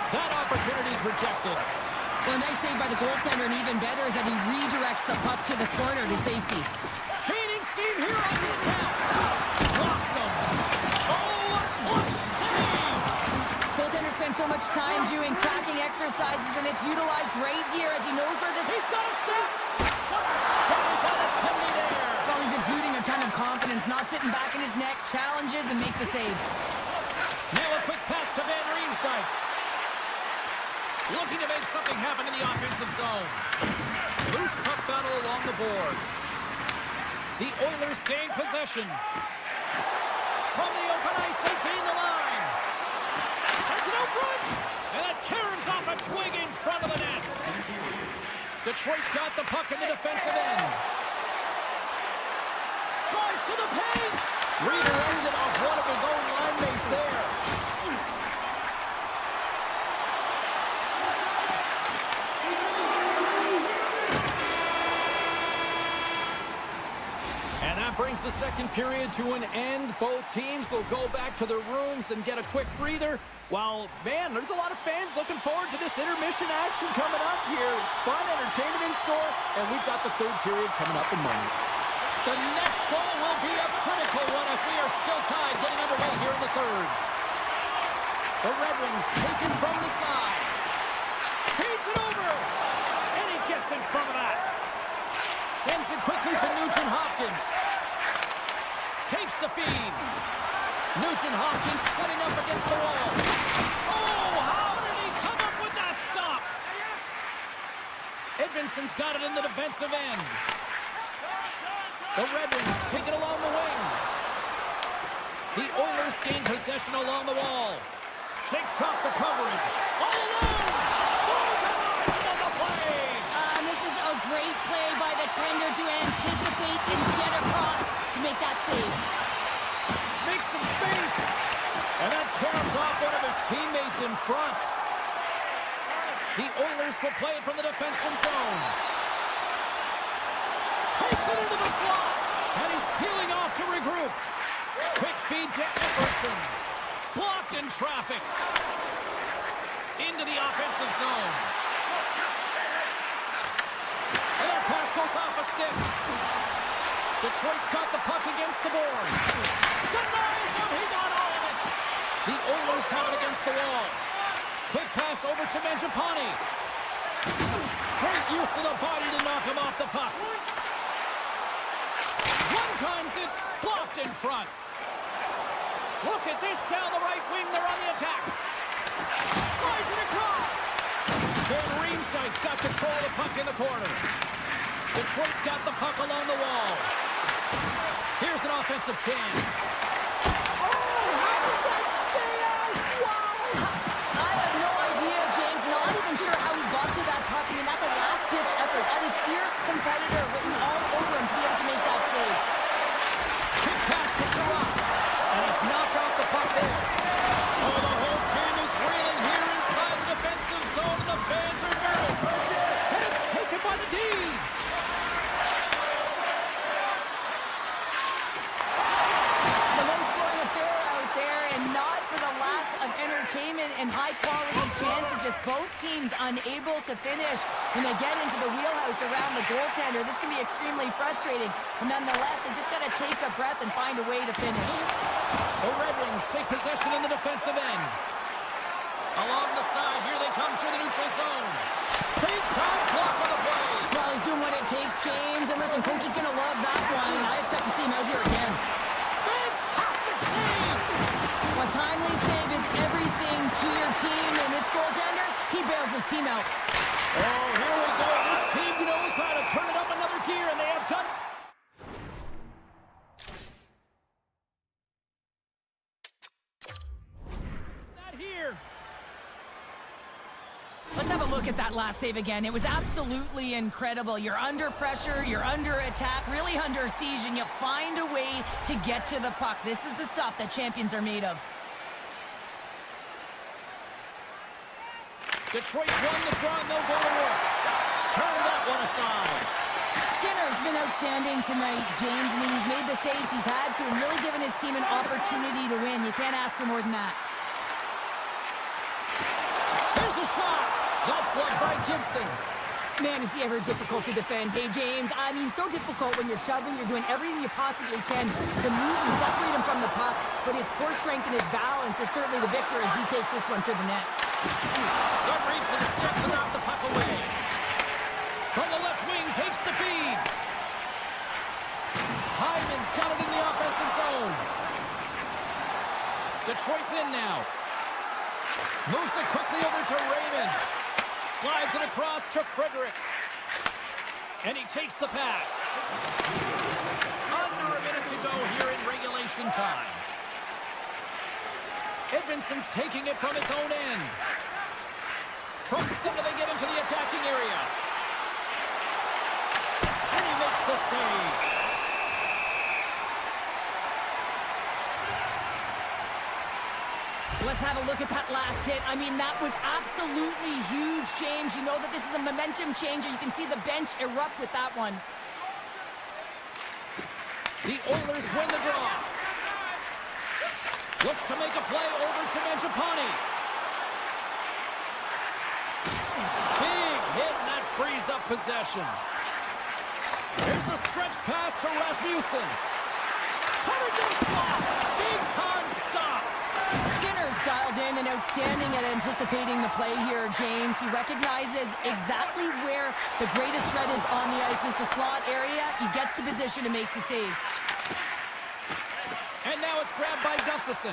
That opportunity's rejected. Well, a nice save by the goaltender, and even better is that he redirects the puck to the corner to safety. Gaining steam here on the attack. Blocks him. Oh, a clutch save. Goaltender spends so much time doing cracking exercises, and it's utilized right here as he knows where this... He's got a step. What a save by the Timney there. Well, he's exuding a ton of confidence, not sitting back in his neck, challenges and makes the save. Now a quick pass to Van Riemsdyk. Looking to make something happen in the offensive zone. Loose puck battle along the boards. The Oilers gain possession. From the open ice, they gain the line. Sends it out front. And that caroms off a twig in front of the net. Detroit's got the puck in the defensive end. Tries to the paint. Redirected off one of his own line mates there. And that brings the second period to an end. Both teams will go back to their rooms and get a quick breather. While, man, there's a lot of fans looking forward to this intermission action coming up here. Fun entertainment in store, and we've got the third period coming up in moments. The next goal will be a critical one as we are still tied, getting underway here in the third. The Red Wings taken from the side. Feeds it over, and he gets in front of that. Sends it quickly to Nugent-Hopkins. Takes the feed. Nugent-Hopkins setting up against the wall. Oh, how did he come up with that stop? Edmonton's got it in the defensive end. The Red Wings take it along the wing. The Oilers gain possession along the wall. Shakes off the coverage. All alone! Oh, denies him on the play! And this is a great play by the tender to anticipate and get across to make that save. Makes some space. And that comes off one of his teammates in front. The Oilers will play it from the defensive zone. Takes it into the slot. And he's peeling off to regroup. Quick feed to Everson. Blocked in traffic. Into the offensive zone. And that pass goes off a stick. Detroit's got the puck against the boards. Denies him. He got all of it. The Oilers have it against the wall. Quick pass over to Mangiapane. Great use of the body to knock him off the puck. One times it, blocked in front. Look at this down the right wing. They're on the attack. Slides it across. Van Riemsdyk's got control of the puck in the corner. Detroit's got the puck along the wall. Here's an offensive chance. Oh, how did that stay out? Wow! I have no idea, James. Not even sure how he got to that puck. I mean, that's a last-ditch effort. That is fierce competitor written all over him to be able to make that save. Quick pass to Sherrod. And he's knocked off the puck there. Oh, the whole team is reeling here inside the defensive zone. The fans are nervous. And it's taken by the D. It's a low-scoring affair out there, and not for the lack of entertainment and high-quality chances. Just both teams unable to finish when they get into the wheelhouse around the goaltender. This can be extremely frustrating, but nonetheless, they just got to take a breath and find a way to finish. The Red Wings take possession in the defensive end. Along the side, here they come through the neutral zone. Big time clock on the play. Well, he's doing what it takes, James. And listen, coach is going to love that one, and I expect to see him out here again. Fantastic save. A timely save is everything to your team, and this goaltender, he bails his team out. Oh, here we go. This team knows how to turn it up another gear, and they have done that here. Let's have a look at that last save again. It was absolutely incredible. You're under pressure, you're under attack, really under siege, and you find a way to get to the puck. This is the stuff that champions are made of. Detroit won the draw, and they'll go to work. Turn that one aside. Skinner's been outstanding outstanding tonight, James. I mean, he's made the saves he's had to and really given his team an opportunity to win. You can't ask for more than that. Here's a shot. That's blocked by Gibson. Man, is he ever difficult to defend. Hey, James, I mean, so difficult when you're shoving. You're doing everything you possibly can to move and separate him from the puck. But his core strength and his balance is certainly the victor as he takes this one to the net. Good reach for the stick to knock the puck away. From the left wing, takes the feed. Hyman's got it in the offensive zone. Detroit's in now. Moves it quickly over to Raymond. Slides it across to Frederick. And he takes the pass. Under a minute to go here in regulation time. Edmonton's taking it from his own end. From center they get into the attacking area. And he makes the save. Let's have a look at that last hit. I mean, that was absolutely huge, James. You know that this is a momentum changer. You can see the bench erupt with that one. The Oilers win the draw. Looks to make a play over to Mangiapane. Big hit, and that frees up possession. Here's a stretch pass to Rasmussen. Cutter to the slot. Big time stop. Skinner's dialed in and outstanding at anticipating the play here, James. He recognizes exactly where the greatest threat is on the ice. It's a slot area. He gets to position and makes the save. And now it's grabbed by Gustafsson.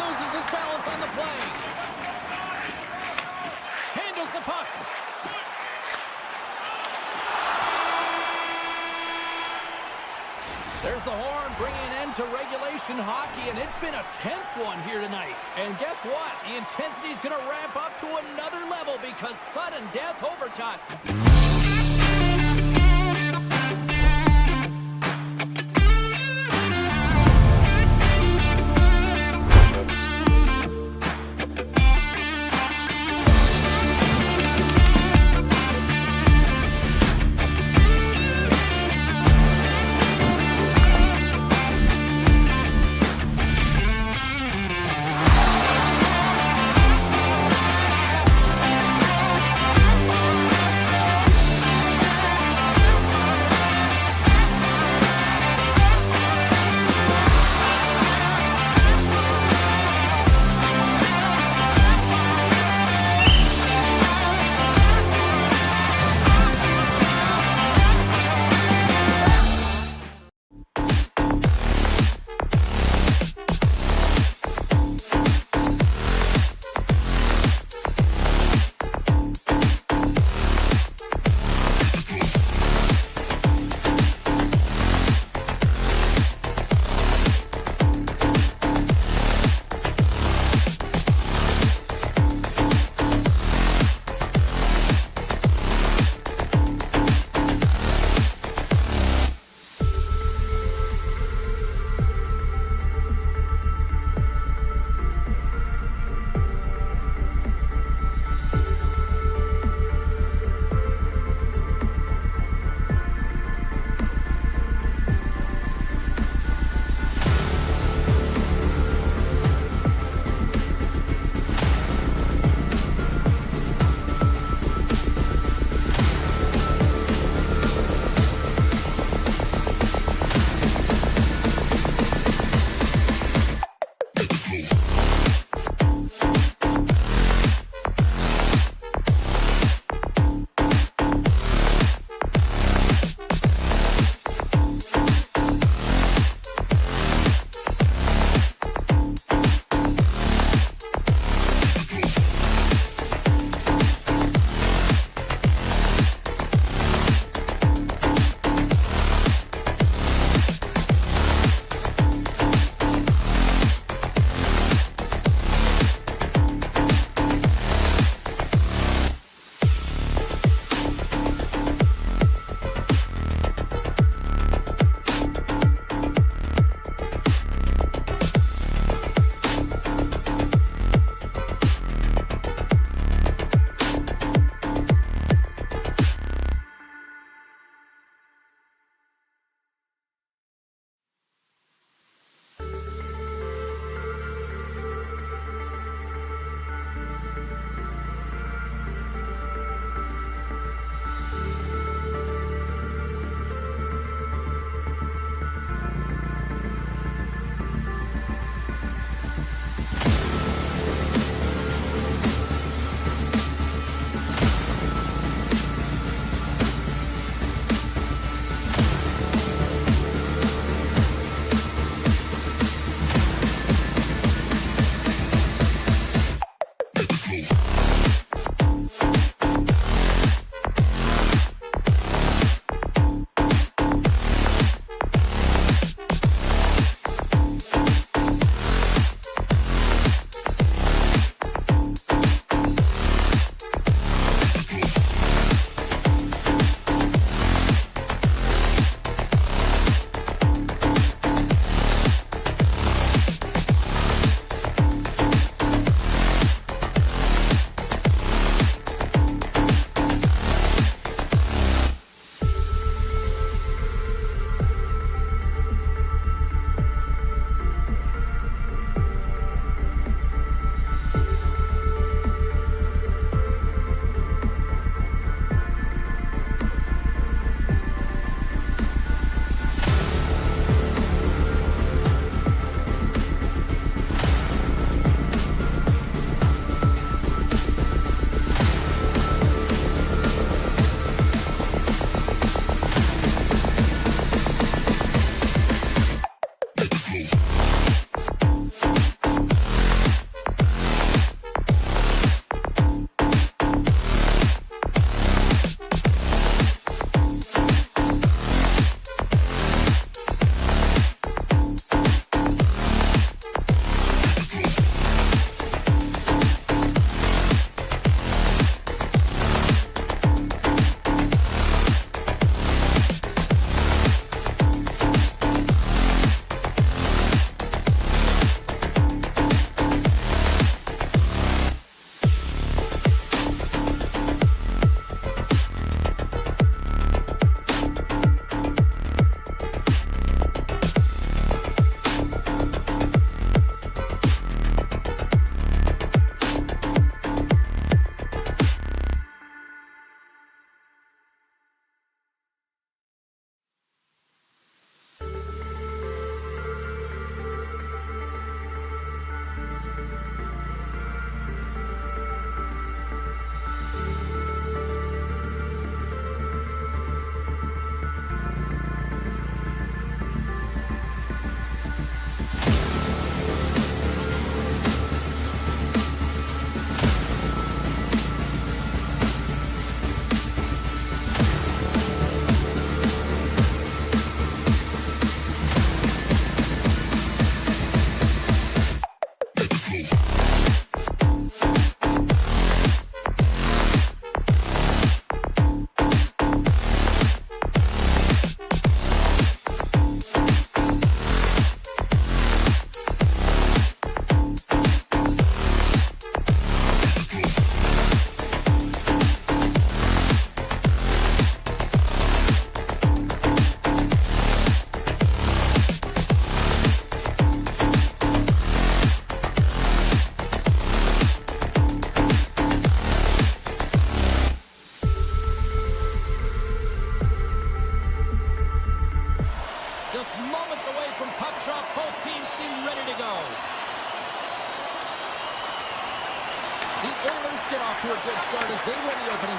Loses his balance on the play. Handles the puck. There's the horn, bringing an end to regulation hockey, and it's been a tense one here tonight. And guess what? The intensity's going to ramp up to another level because sudden death overtime.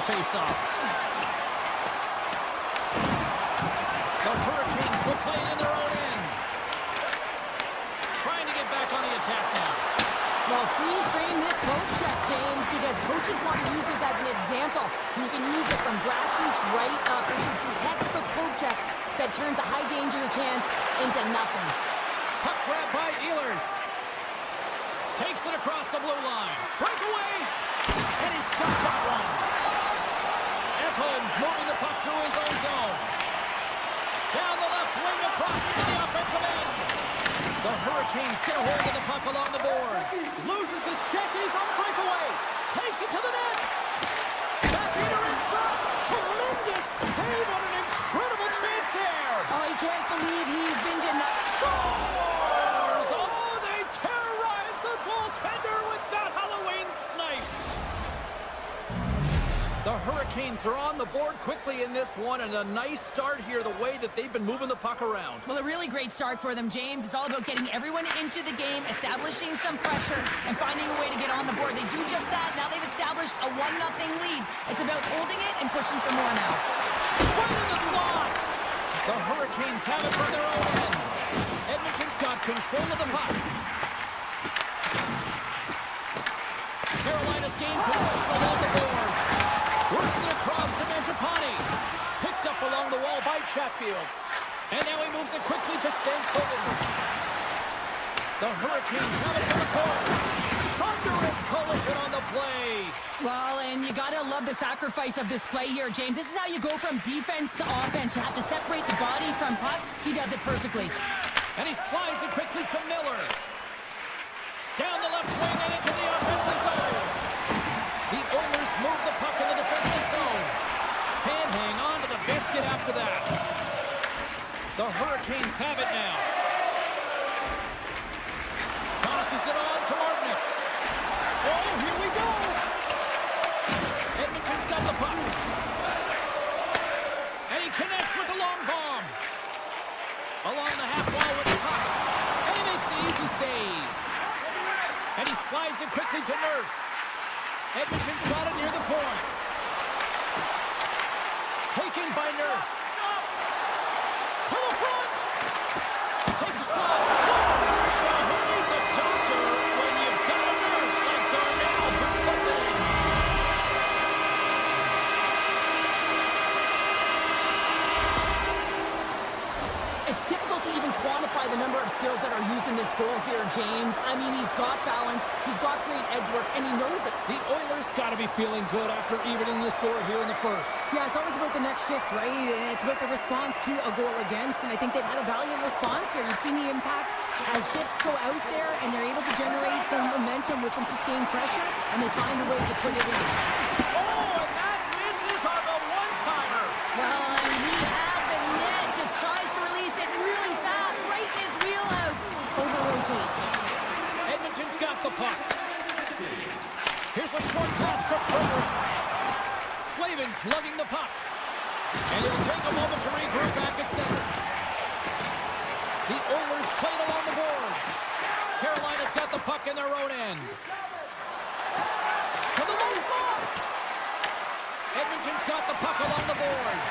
faceoff. The Hurricanes will play it in their own end. Trying to get back on the attack now. Well, freeze frame this poke check, James, because coaches want to use this as an example. You can use it from grassroots right up. This is textbook poke check that turns a high danger chance into nothing. Puck grab by Ehlers. Takes it across the blue line. Breakaway! And he's got that one. Ekholm's moving the puck through his own zone. Down the left wing across into the offensive end. The Hurricanes get a hold of the puck along the boards. Loses his check and he's on the breakaway. Takes it to the net. Backhander in front. Tremendous save on an incredible chance there. Oh, he can't believe he's been denied. Scores! Oh, they terrorize the goaltender with that Halloween snipe. The Hurricanes are on the board quickly in this one, and a nice start here, the way that they've been moving the puck around. Well, a really great start for them, James. It's all about getting everyone into the game, establishing some pressure, and finding a way to get on the board. They do just that. Now they've established a 1-0 lead. It's about holding it and pushing for more now. Right in the slot! The Hurricanes have it from their own end. Edmonton's got control of the puck. Carolina's gained possession along the boards. Works it across to Mangiapane. Picked up along the wall by Chatfield. And now he moves it quickly to Stankoven. The Hurricanes have it to the corner. Thunderous collision on the play. Well, and you gotta love the sacrifice of this play here, James. This is how you go from defense to offense. You have to separate the body from puck. He does it perfectly. And he slides it quickly to Miller. Down the left wing and into the offensive zone. The Oilers move the puck in the defensive zone. Can't hang on to the biscuit after that. The Hurricanes have it now. Tosses it on to Martinic. Oh, here we go. Edmonton's got the puck. And he connects with the long bomb. Along the half wall with the puck. And he makes the easy save. And he slides it quickly to Nurse. Edmonton's got it near the point. Taken by Nurse. To the front. Takes a shot. Scores! Well, who needs a doctor when you've got a nurse like Darnell who puts it in? It's difficult to even quantify the number of skills that are used in this goal here, James. I mean, he's got balance, he's got great edge work, and he knows it. The Oilers got to be feeling good after evening the score here in the first. Yeah, it's always about the next shift, right? And it's about the response to a goal against, and I think they've had a valiant response here. You've seen the impact as shifts go out there, and they're able to generate some momentum with some sustained pressure, and they find a way to put it in. Oh, and that misses on the one-timer. Well, and he had the net, just tries to release it really fast, right in his wheelhouse. Over-rotates. Edmonton's got the puck. Here's a short pass to Frederick. Slavin's lugging the puck. And it'll take a moment to regroup back at center. The Oilers played along the boards. Carolina's got the puck in their own end. To the low slot. Edmonton's got the puck along the boards.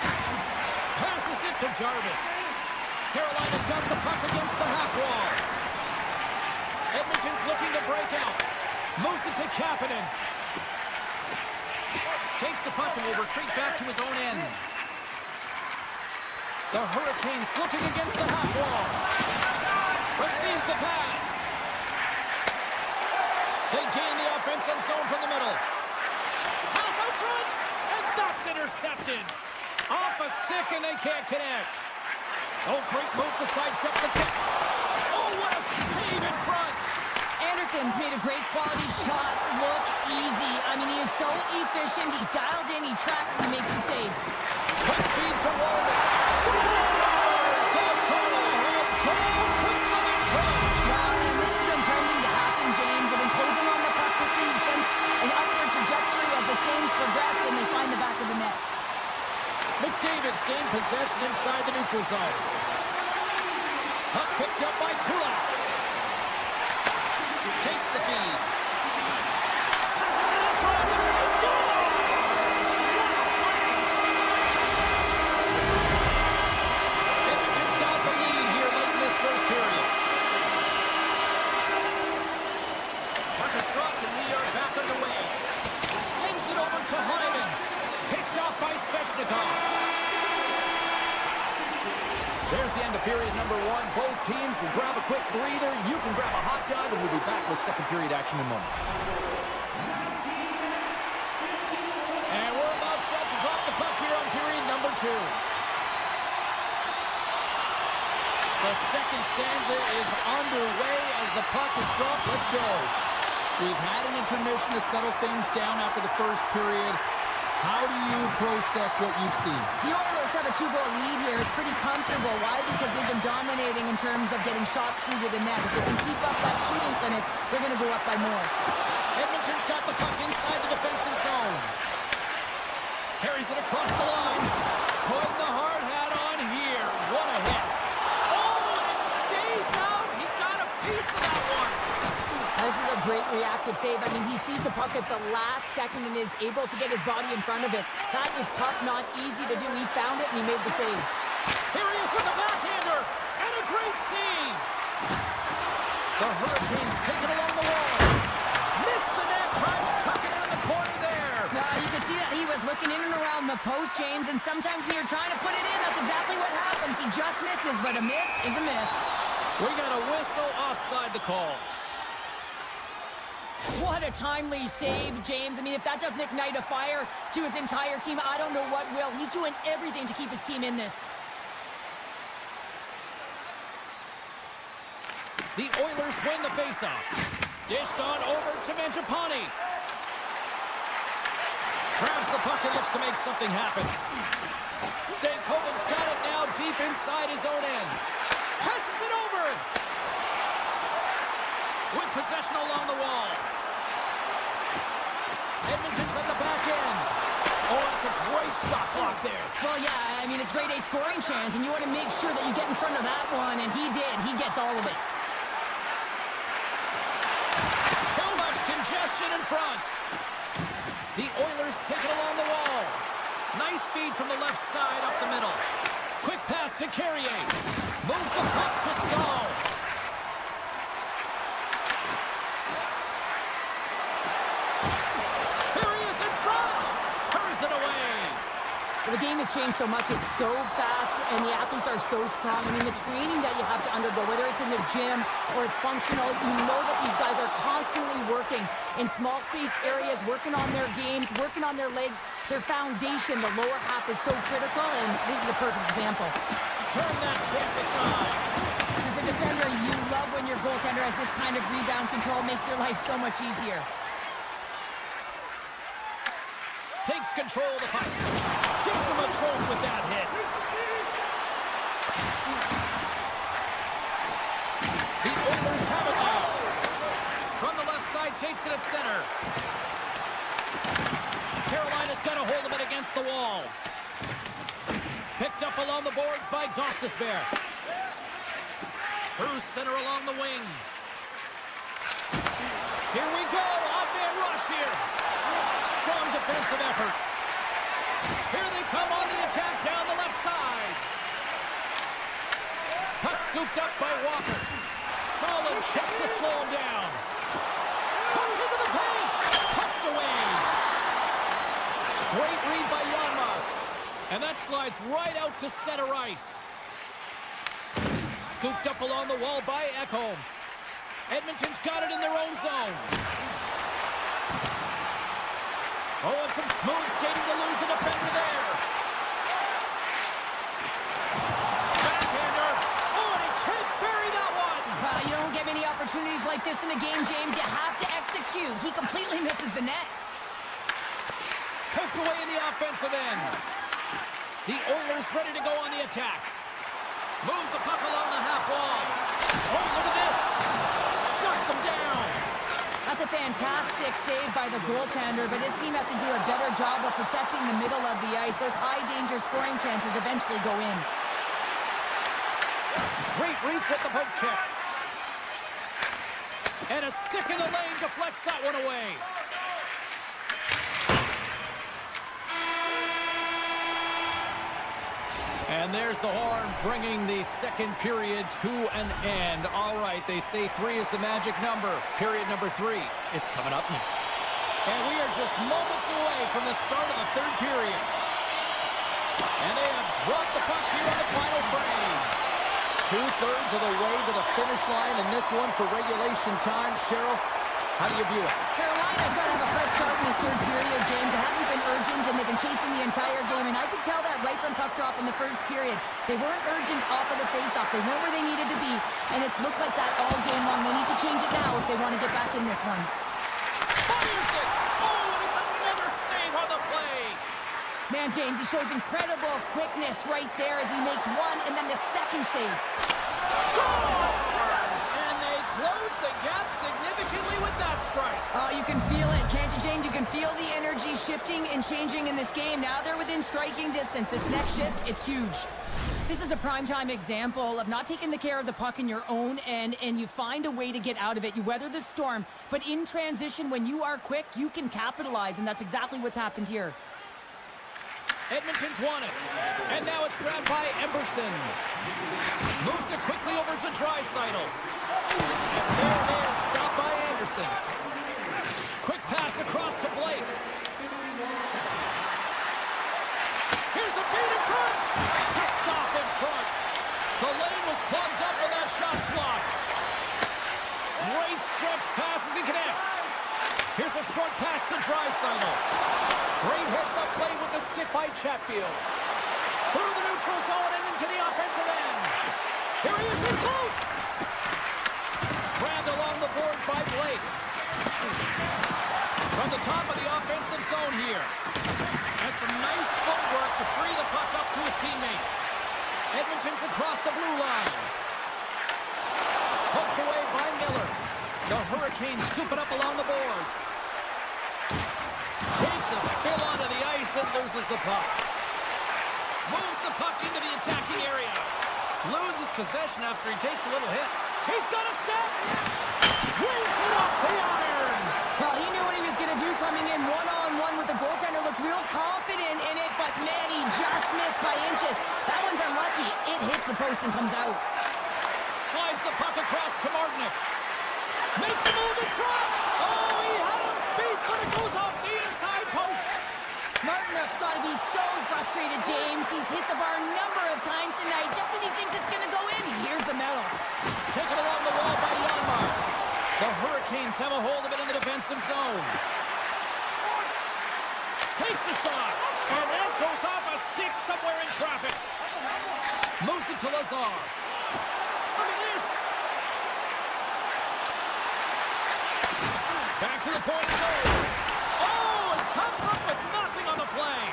Passes it to Jarvis. Carolina's got the puck against the half wall. Edmonton's looking to break out. Moves it to Kapanen. Takes the puck and will retreat back to his own end. The Hurricanes looking against the half wall. Receives the pass. They gain the offensive zone from the middle. Pass out front, and that's intercepted. Off a stick, and they can't connect. Oh, great move to sidestep the kick. Oh, what a save in front. Anderson's made a great quality shot look easy. I mean, he is so efficient. He's dialed in, he tracks, and he makes the save. Quick feed to Walden. Scores! The go-ahead goal puts them in front. Well, and this has been trending to happen, James. They've been closing on the puck quickly. You sense an upward trajectory as this game's progressed, and they find the back of the net. McDavid's gained possession inside the neutral zone. Puck picked up by Kulak. Takes the feed. Passes it in front. He scores! What There's the end of period number one. Both teams will grab a quick breather. You can grab a hot dog, and we'll be back with second period action in moments. And we're about set to drop the puck here on period number two. The second stanza is underway as the puck is dropped. Let's go. We've had an intermission to settle things down after the first period. How do you process what you've seen? The Oilers have a 2-goal lead here. It's pretty comfortable. Why? Because they've been dominating in terms of getting shots through to the net. If they can keep up that shooting clinic, they're going to go up by more. Edmonton's got the puck inside the defensive zone. Carries it across the line. Putting the hard hat on here. What a hit. Oh, and it stays out. He got a piece of that one. This is a great reactive save. I mean, he sees the puck at the last second and is able to get his body in front of it. That is tough, not easy to do. He found it and he made the save. Here he is with the backhander. And a great save. The Hurricanes take it along the wall. Missed the net, trying to tuck it in the corner there. You can see that he was looking in and around the post, James, and sometimes when you're trying to put it in, that's exactly what happens. He just misses, but a miss is a miss. We got a whistle offside the call. What a timely save, James. I mean, if that doesn't ignite a fire to his entire team, I don't know what will. He's doing everything to keep his team in this. The Oilers win the faceoff. Dished on over to Mangiapane. Grabs the puck and looks to make something happen. Stankoven's got it now deep inside his own end. Passes it over. With possession along the wall. Edmonton's at the back end. Oh, that's a great shot block there. Well, yeah, I mean, it's grade A scoring chance, and you want to make sure that you get in front of that one, and he did. He gets all of it. Too much congestion in front. The Oilers take it along the wall. Nice feed from the left side up the middle. Quick pass to Carrier. Moves the puck to Stahl. Here he is in front. Turns it away. Well, the game has changed so much. It's so fast, and the athletes are so strong. I mean, the training that you have to undergo, whether it's in the gym or it's functional, you know that these guys are constantly working in small space areas, working on their games, working on their legs. Their foundation, the lower half, is so critical, and this is a perfect example. Turn that chance aside. As a defender, you love when your goaltender has this kind of rebound control. Makes your life so much easier. Takes control of the puck. Gives him a trope with that hit. The Oilers have it now. From the left side, takes it at center. Carolina's got a hold of it against the wall. Picked up along the boards by Gostisbehere. Through center along the wing. Here we go. Odd-man rush here. Strong defensive effort. Here they come on the attack down the left side. Puck scooped up by Walker. Solid check to slow him down. Cuts into the paint. Pucked away. Great read by Janmark. And that slides right out to center ice. Scooped up along the wall by Ekholm. Edmonton's got it in their own zone. Oh, and some smooth skating to lose the defender there. Backhander. Oh, and he can't bury that one. You don't get many opportunities like this in a game, James. You have to execute. He completely misses the net. Poked away in the offensive end. The Oilers ready to go on the attack. Moves the puck along the half wall. Oh, look at this. Shuts him down. That's a fantastic save by the goaltender, but his team has to do a better job of protecting the middle of the ice. Those high-danger scoring chances eventually go in. Great reach with the poke check. And a stick in the lane deflects that one away. And there's the horn, bringing the second period to an end. All right, they say 3 is the magic number. Period number 3 is coming up next. And we are just moments away from the start of the third period. And they have dropped the puck here on the final frame. 2/3 of the way to the finish line in this one for regulation time. Cheryl, how do you view it? Carolina's got to have a fresh start in this third period, James. They haven't been urgent, and they've been chasing the entire game, and I could tell that right from puck drop in the first period. They weren't urgent off of the faceoff. They weren't where they needed to be, and it's looked like that all game long. They need to change it now if they want to get back in this one. Fires it! Oh, and it's another save on the play! Man, James, he shows incredible quickness right there as he makes one and then the second save. Scores! And they close the gap significantly with that strike. Oh, you can feel it, can't you, James? You can feel the energy shifting and changing in this game. Now they're within striking distance. This next shift, it's huge. This is a primetime example of not taking the care of the puck in your own end, and you find a way to get out of it. You weather the storm, but in transition, when you are quick, you can capitalize, and that's exactly what's happened here. Edmonton's won it. And now it's grabbed by Emerson. Moves it quickly over to Draisaitl. There it is, stopped by Anderson. Quick pass across to Blake. Here's a feed in front. Picked off in front. The lane was plugged up and that shot's blocked. Great stretch passes and connects. Here's a short pass to Draisaitl. Great heads-up play with the stick by Chatfield. Through the neutral zone and into the offensive end. Here he is in close. Grabbed along the board by Blake. From the top of the offensive zone here. And some nice footwork to free the puck up to his teammate. Edmonton's across the blue line. Poked away by Miller. The Hurricanes scoop it up along the boards. Takes a spill onto the ice and loses the puck. Moves the puck into the attacking area. Loses possession after he takes a little hit. He's got a step. Whizzed it off the iron. Well, he knew what he was going to do coming in one-on-one with the goaltender. Looked real confident in it, but man, he just missed by inches. That one's unlucky. It hits the post and comes out. Slides the puck across to Martinick. Makes the move in front. Oh, he had him beat, but it goes off the inside post. Martinick's got to be so frustrated, James. He's hit the bar a number of times tonight. Just when he thinks it's going to go in, here's the medal. Taken along the wall by Janmark. The Hurricanes have a hold of it in the defensive zone. Takes the shot, and that goes off a stick somewhere in traffic. Moves it to Lazar. Look at this. Back to the point it goes. Oh, it comes up with nothing on the play.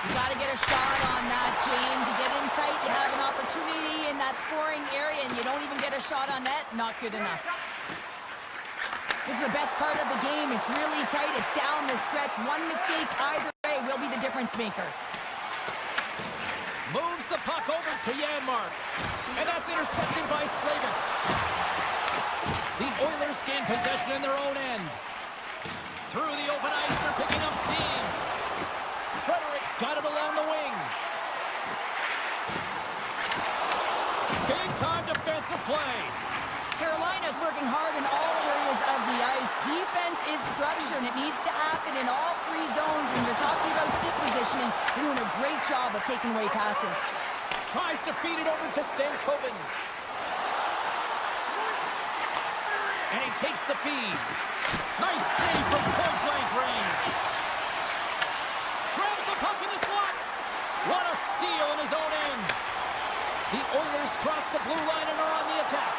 You got to get a shot on that, James. You get in tight, you have an opportunity in that scoring area, and you don't even get a shot on net. Not good enough. This is the best part of the game. It's really tight. It's down the stretch. One mistake either way will be the difference maker. Moves the puck over to Janmark. And that's intercepted by Slavin. The Oilers gain possession in their own end. Through the open ice, they're picking up steam. Frederic's got it along the wing. Big-time defensive play. Carolina's working hard in all areas of the ice. Defense is structure, and it needs to happen in all three zones. When you're talking about stick positioning, you're doing a great job of taking away passes. Tries to feed it over to Stankoven. And he takes the feed. Nice save from point-blank range. Grabs the puck in the slot. What a steal in his own end. The Oilers cross the blue line and are on the attack.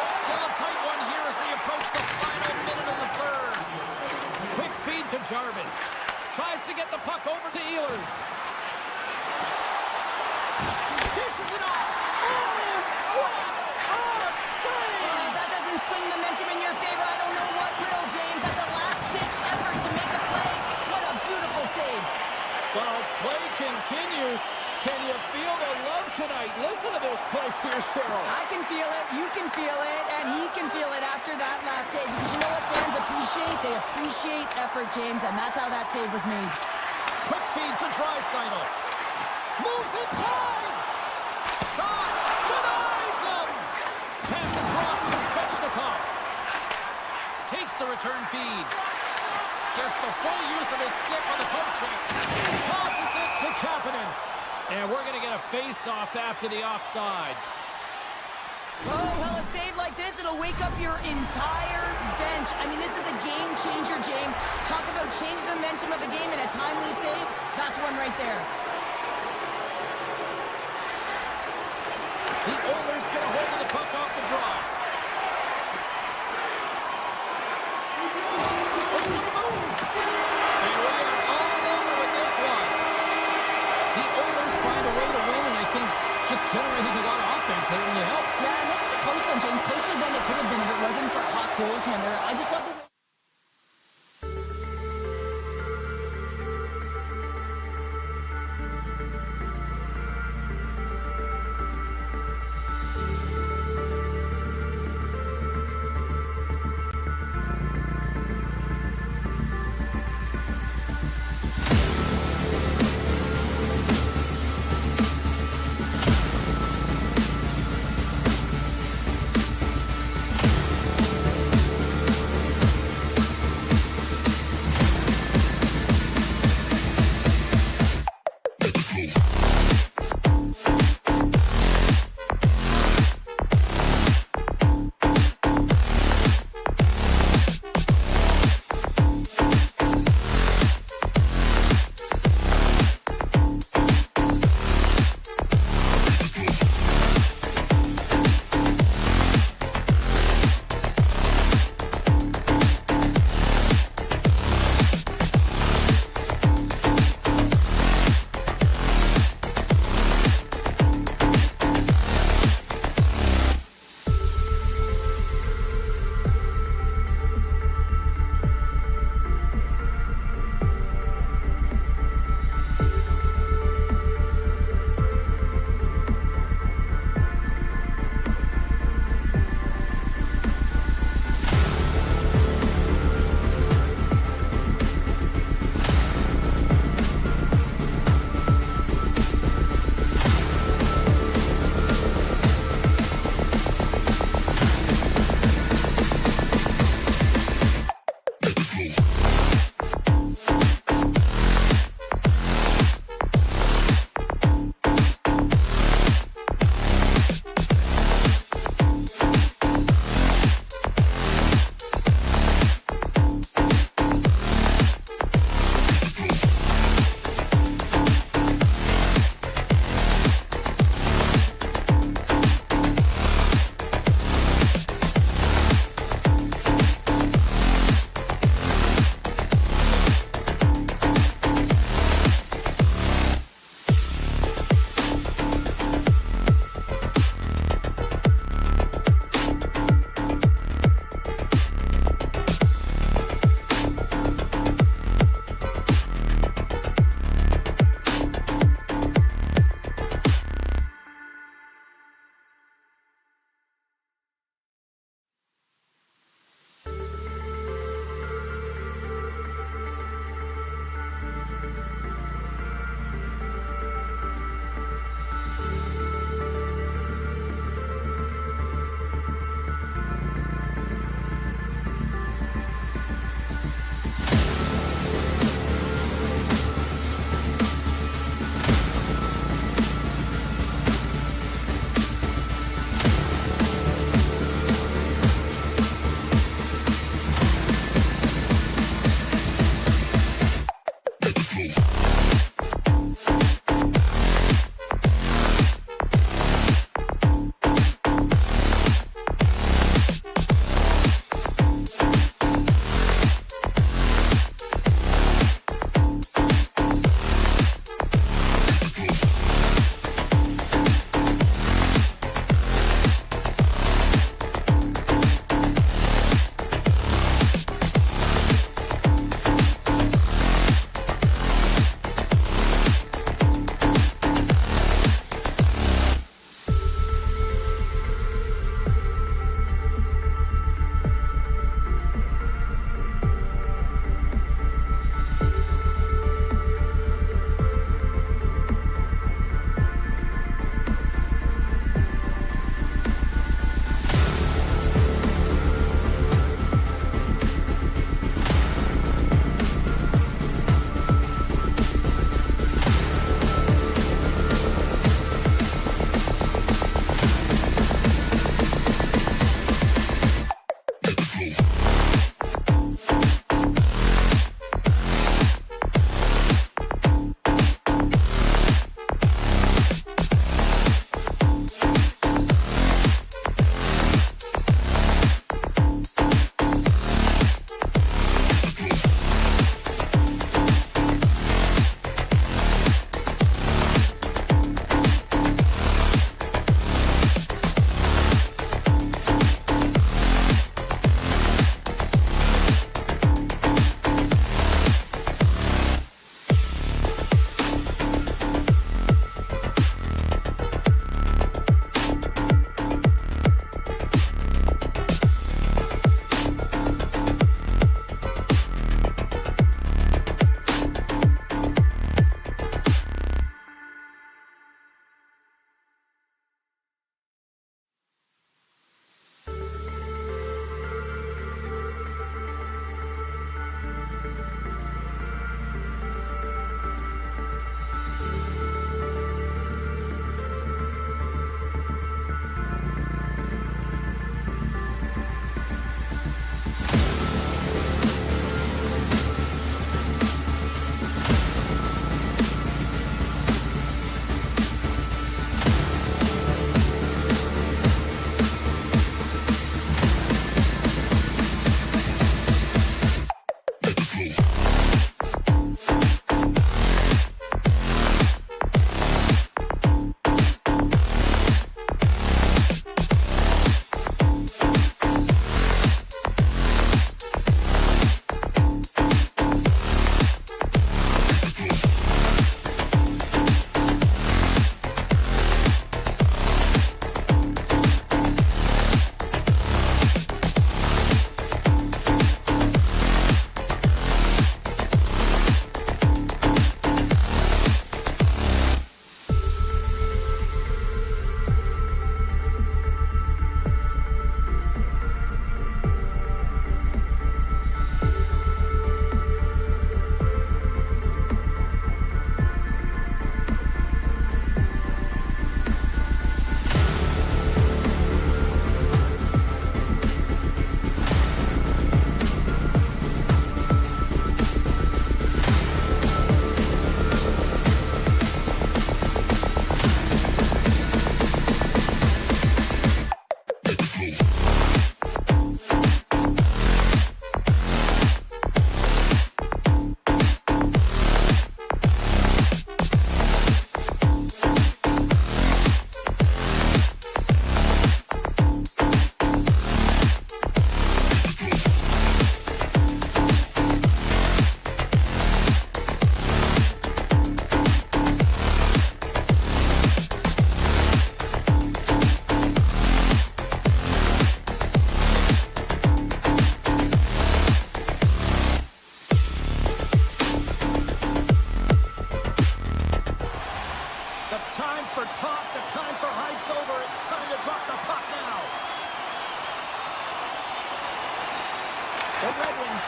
Still a tight one here as we approach the final minute of the third. Quick feed to Jarvis. Tries to get the puck over to Ehlers. Dishes it off. Oh, what a save! That doesn't swing momentum in your favor. I don't know what will, James. That's a last-ditch effort to make a play. What a beautiful save. Well, as play continues, can you feel the love tonight? Listen to this place here, Cheryl. I can feel it, you can feel it, and he can feel it after that last save. Because you know what fans appreciate? They appreciate effort, James, and that's how that save was made. Quick feed to Draisaitl. Moves inside. Shot. Denies him. Pass across to Svechnikov. Takes the return feed. Gets the full use of his stick on the poke check. Tosses it to Kapanen. And we're going to get a face-off after the offside. Oh, well, a save like this, it'll wake up your entire bench. I mean, this is a game changer, James. Talk about change the momentum of a game in a timely save. That's one right there. The Oilers get a hold of the puck off the draw. Oh, what a move! And we are all over with this one. The Oilers find a way to win, and I think just generating a lot of offense certainly helped. Yeah, and this is a close one, James. Closer than it could have been if it wasn't for a hot goaltender. I just love the way...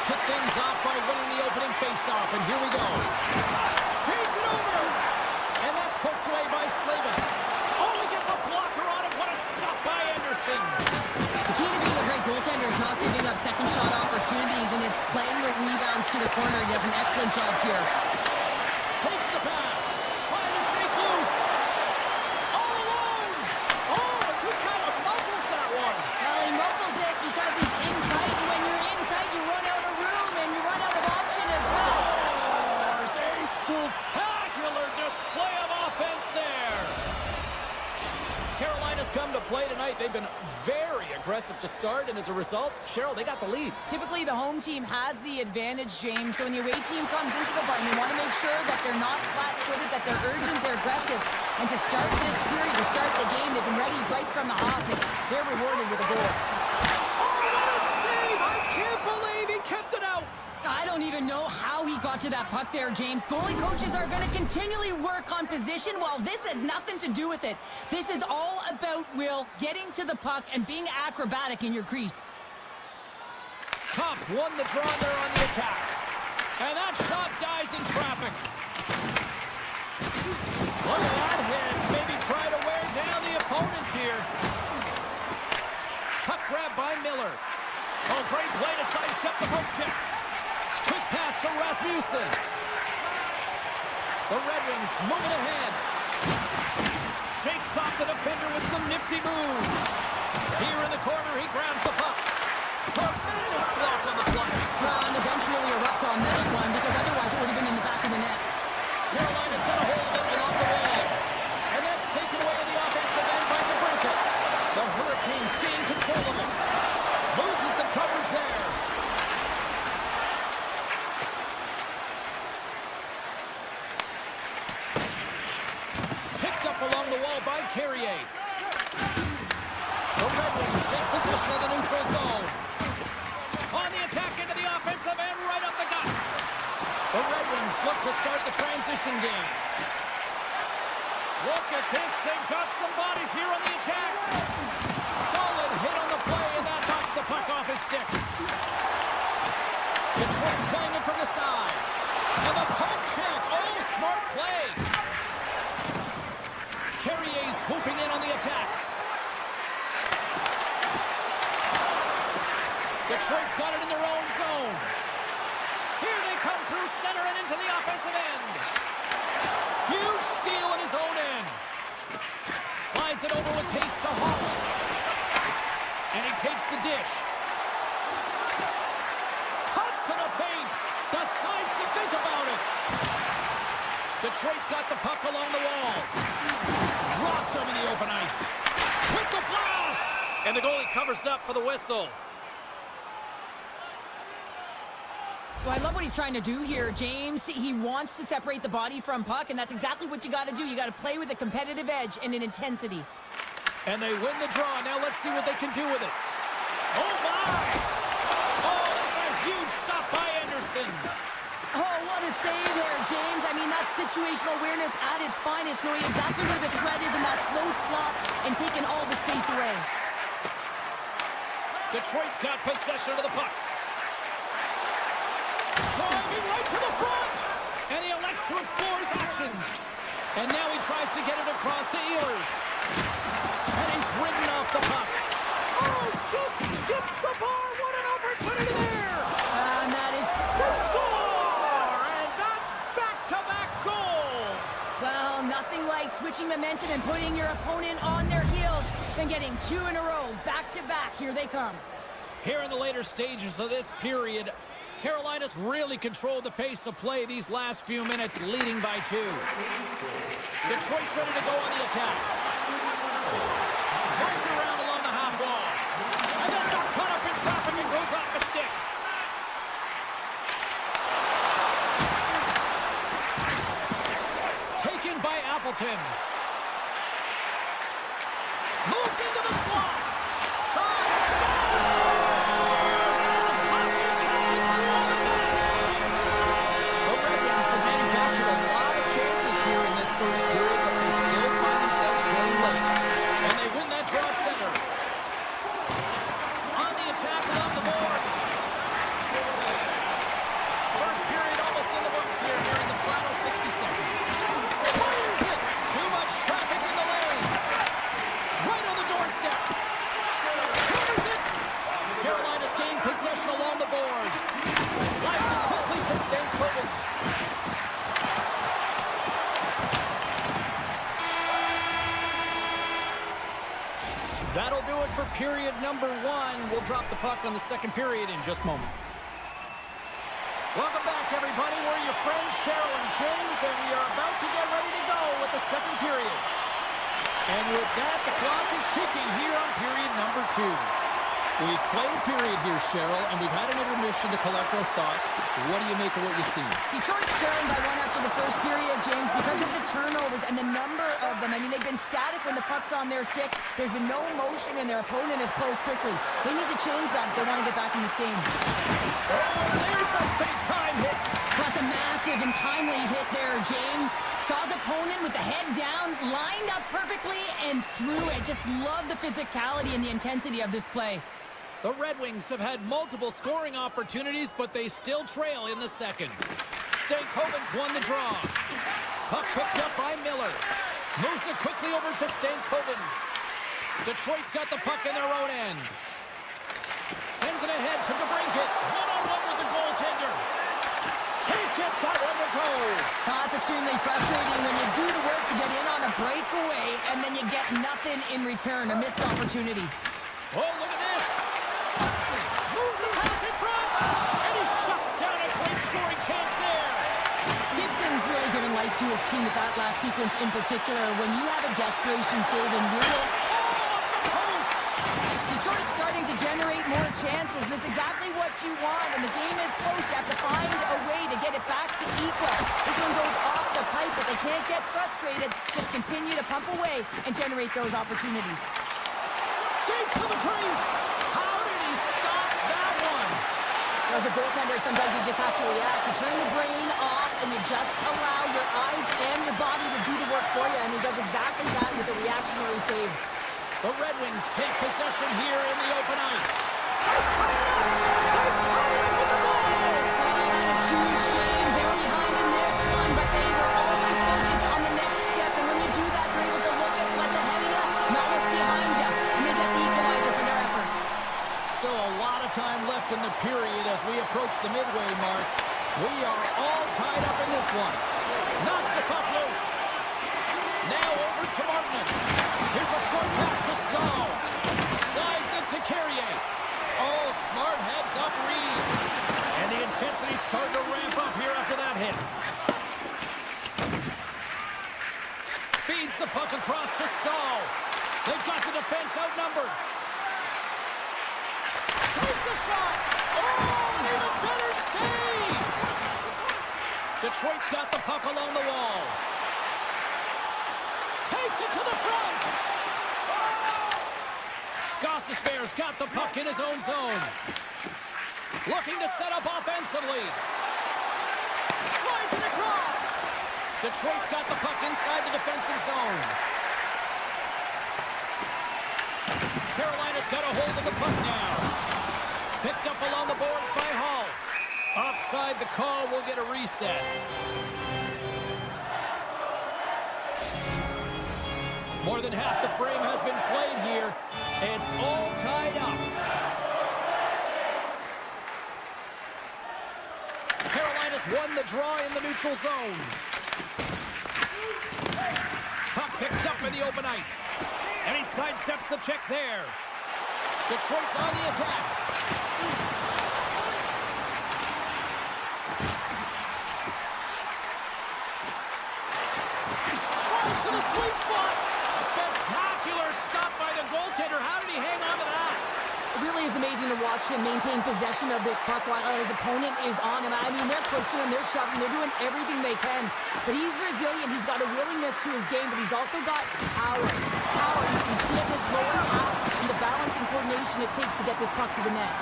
kick things off by winning the opening faceoff, and here we go. Feeds it over, and that's poked away by Slavin. Oh, he gets a blocker on it. What a stop by Anderson. The key to being a great goaltender is not giving up second shot opportunities, and it's playing the rebounds to the corner. He does an excellent job here. Takes the pass. Trying to shake loose. All alone. Oh, it just kind of muffles that one. Well, he muffles it because he's in tight, and when you're in tight, you run out of room, and you run out of option as well. There's a spectacular display of offense there. Carolina's come to play tonight. They've been very aggressive to start, and as a result, Cheryl, they got the lead. Typically, the home team has the advantage, James. So when the away team comes into the barn, they want to make sure that they're not flat-footed, that they're urgent, they're aggressive. And to start this period, to start the game, they've been ready right from the hop, and they're rewarded with a goal. Oh, what a save! I can't believe he kept it out. I don't even know how he got to that puck there, James. Goalie coaches are going to continually work on position while this has nothing to do with it. This is all about, Will, getting to the puck and being acrobatic in your crease. Cops won the draw there on the attack. And that shot dies in traffic. Look at that hit. Maybe try to wear down the opponents here. Puck grab by Miller. Oh, great play to sidestep the poke check. Quick pass to Rasmussen. The Red Wings moving ahead. Shakes off the defender with some nifty moves. Here in the corner, he grabs the puck. Tremendous block on the play. Well, and the bench really erupts on that one because otherwise it would have been in the back of the net. Carolina's got a hold of it along the wall. And that's taken away to the offensive end by DeBrincat. The Hurricanes gain control of it. Loses the coverage there. Picked up along the wall by Carrier. The Red Wings take possession of the neutral zone. On the attack into the offensive end, right up the gut. The Red Wings look to start the transition game. Look at this. They've got some bodies here on the attack. Solid hit on the play, and that knocks the puck off his stick. Detroit's playing it from the side. And the poke check. Oh, smart play. Carrier swooping in on the attack. Detroit's got it in their own zone. Here they come through center and into the offensive end. Huge steal in his own end. Slides it over with pace to Hall. And he takes the dish. Cuts to the paint. Decides to think about it. Detroit's got the puck along the wall. Dropped him in the open ice. With the blast. And the goalie covers up for the whistle. Well, I love what he's trying to do here, James. He wants to separate the body from puck, and that's exactly what you got to do. You got to play with a competitive edge and an intensity. And they win the draw. Now let's see what they can do with it. Oh, my! Oh, that's a huge stop by Anderson. Oh, what a save there, James. I mean, that's situational awareness at its finest, knowing exactly where the threat is in that slow slot and taking all the space away. Detroit's got possession of the puck. Driving right to the front. And he elects to explore his options. And now he tries to get it across to Ehlers. And he's ridden off the puck. Oh, just skips the bar. What an opportunity there. And that is The score! And that's back-to-back goals. well, nothing like switching momentum and putting your opponent on their heels than getting two in a row, back-to-back. Here they come. Here in the later stages of this period, Carolina's really controlled the pace of play these last few minutes, leading by 2. Detroit's ready to go on the attack. Moves around along the half wall. And then got caught up in traffic and goes off the stick. Taken by Appleton. Moves into the slot. Shot. Scores! And the hockey ties 1-1. The Red Wings have manufactured a lot of chances here in this first period, but they still find themselves trailing late. And they win that draw at center. On the attack along the boards. Stankoven. That'll do it for period number 1. We'll drop the puck on the second period in just moments. Welcome back, everybody. We're your friends, Cheryl and James, and we are about to get ready to go with the second period. And with that, the clock is ticking here on period number 2. We've played a period here, Cheryl, and we've had an intermission to collect our thoughts. What do you make of what you see? Detroit's trailing by 1 after the first period, James, because of the turnovers and the number of them. I mean, they've been static when the puck's on their stick. There's been no motion, and their opponent has closed quickly. They need to change that if they want to get back in this game. Oh, there's a big-time hit. Plus a massive and timely hit there, James. Saw his opponent with the head down, lined up perfectly, and threw it. Just love the physicality and the intensity of this play. The Red Wings have had multiple scoring opportunities, but they still trail in the second. Stankoven's won the draw. Puck picked up by Miller. Moves it quickly over to Stankoven. Detroit's got the puck in their own end. Sends it ahead to DeBrincat. One-on-one with the goaltender. Can't get that one to go. It's extremely frustrating when you do the work to get in on a breakaway, and then you get nothing in return, a missed opportunity. Oh, look at this. Moves the pass in front, and he shuts down a great scoring chance there. Gibson's really given life to his team with that last sequence in particular. When you have a desperation save and you're really... Oh, off the post. Detroit's starting to generate more chances. This is exactly what you want. And the game is close. You have to find a way to get it back to equal. This one goes off the pipe, but they can't get frustrated. Just continue to pump away and generate those opportunities. Skates to the crease. How did he stop that one? As a goaltender, sometimes you just have to react. You turn the brain off and you just allow your eyes and your body to do the work for you. And he does exactly that with a reactionary save. The Red Wings take possession here in the open ice. That is huge, James. They were behind in this one, but they were always focused on the next step. And when you do that, they're able to look at what's ahead of you, not what's behind you. And they get the equalizer for their efforts. Still a lot of time left in the period as we approach the midway mark. We are all tied up in this one. Knocks the puck loose. Now over to Martinez. Here's a short pass to Stahl. Slides it to Carrier. Oh, smart heads-up read. And the intensity's starting to ramp up here after that hit. Feeds the puck across to Stahl. They've got the defense outnumbered. Takes a shot. Oh, even better save. Detroit's got the puck along the wall. Takes it to the front. Gostisbehere's got the puck in his own zone. Looking to set up offensively. Slides it across. Detroit's got the puck inside the defensive zone. Carolina's got a hold of the puck now. Picked up along the boards by Hall. Offside the call, will get a reset. More than half the frame has been played here. It's all tied up. Carolina's won the draw in the neutral zone. Puck picked up in the open ice. And he sidesteps the check there. Detroit's on the attack. Drives to the sweet spot. Spectacular stop by the goaltender. How did he hang on to that? It really is amazing to watch him maintain possession of this puck while his opponent is on him. I mean, they're pushing him, they're shoving, they're doing everything they can. But he's resilient. He's got a willingness to his game, but he's also got power. Power, you can see it in his lower half and the balance and coordination it takes to get this puck to the net.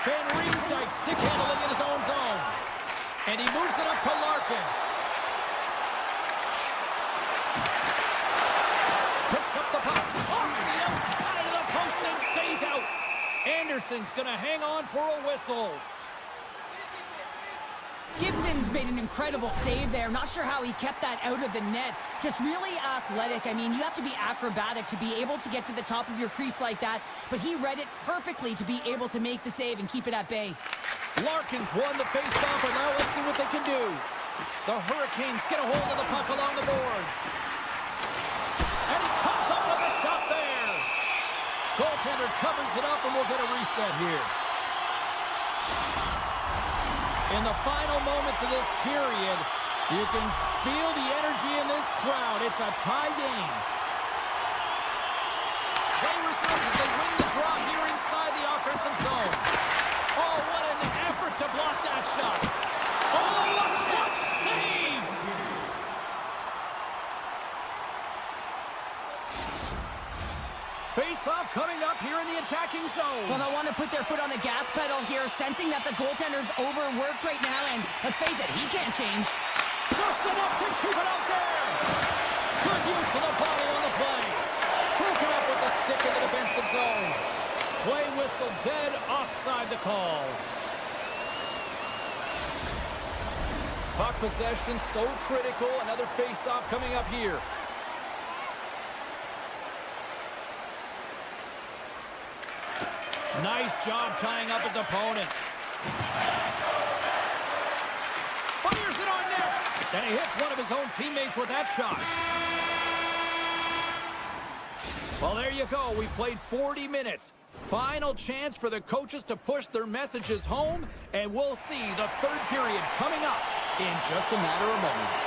Van Riemsdyk stick handling in his own zone. And he moves it up to Larkin. Picks up the puck off the outside of the post and stays out. Anderson's going to hang on for a whistle. Gibson's made an incredible save there. Not sure how he kept that out of the net. Just really athletic. I mean, you have to be acrobatic to be able to get to the top of your crease like that. But he read it perfectly to be able to make the save and keep it at bay. Larkin's won the face-off, and now let's see what they can do. The Hurricanes get a hold of the puck along the boards. And he comes up with a stop there. Goaltender covers it up, and we'll get a reset here. In the final moments of this period, you can feel the energy in this crowd. It's a tie game. Play resumes as they win the draw here inside the offensive zone. Oh, what an effort to block that shot. Oh, what shot save! Face-off coming up here in the attacking zone. Well, they want to put their foot on the gas pedal here, sensing that the goaltender's overworked right now, and let's face it, he can't change. Just enough to keep it out there. Good use of the body on the play. Broken up with the stick in the defensive zone. Play whistle dead, offside the call. Puck possession so critical. Another face-off coming up here. Nice job tying up his opponent. Fires it on net. And he hits one of his own teammates with that shot. Well, there you go. We played 40 minutes. Final chance for the coaches to push their messages home, and we'll see the third period coming up in just a matter of moments.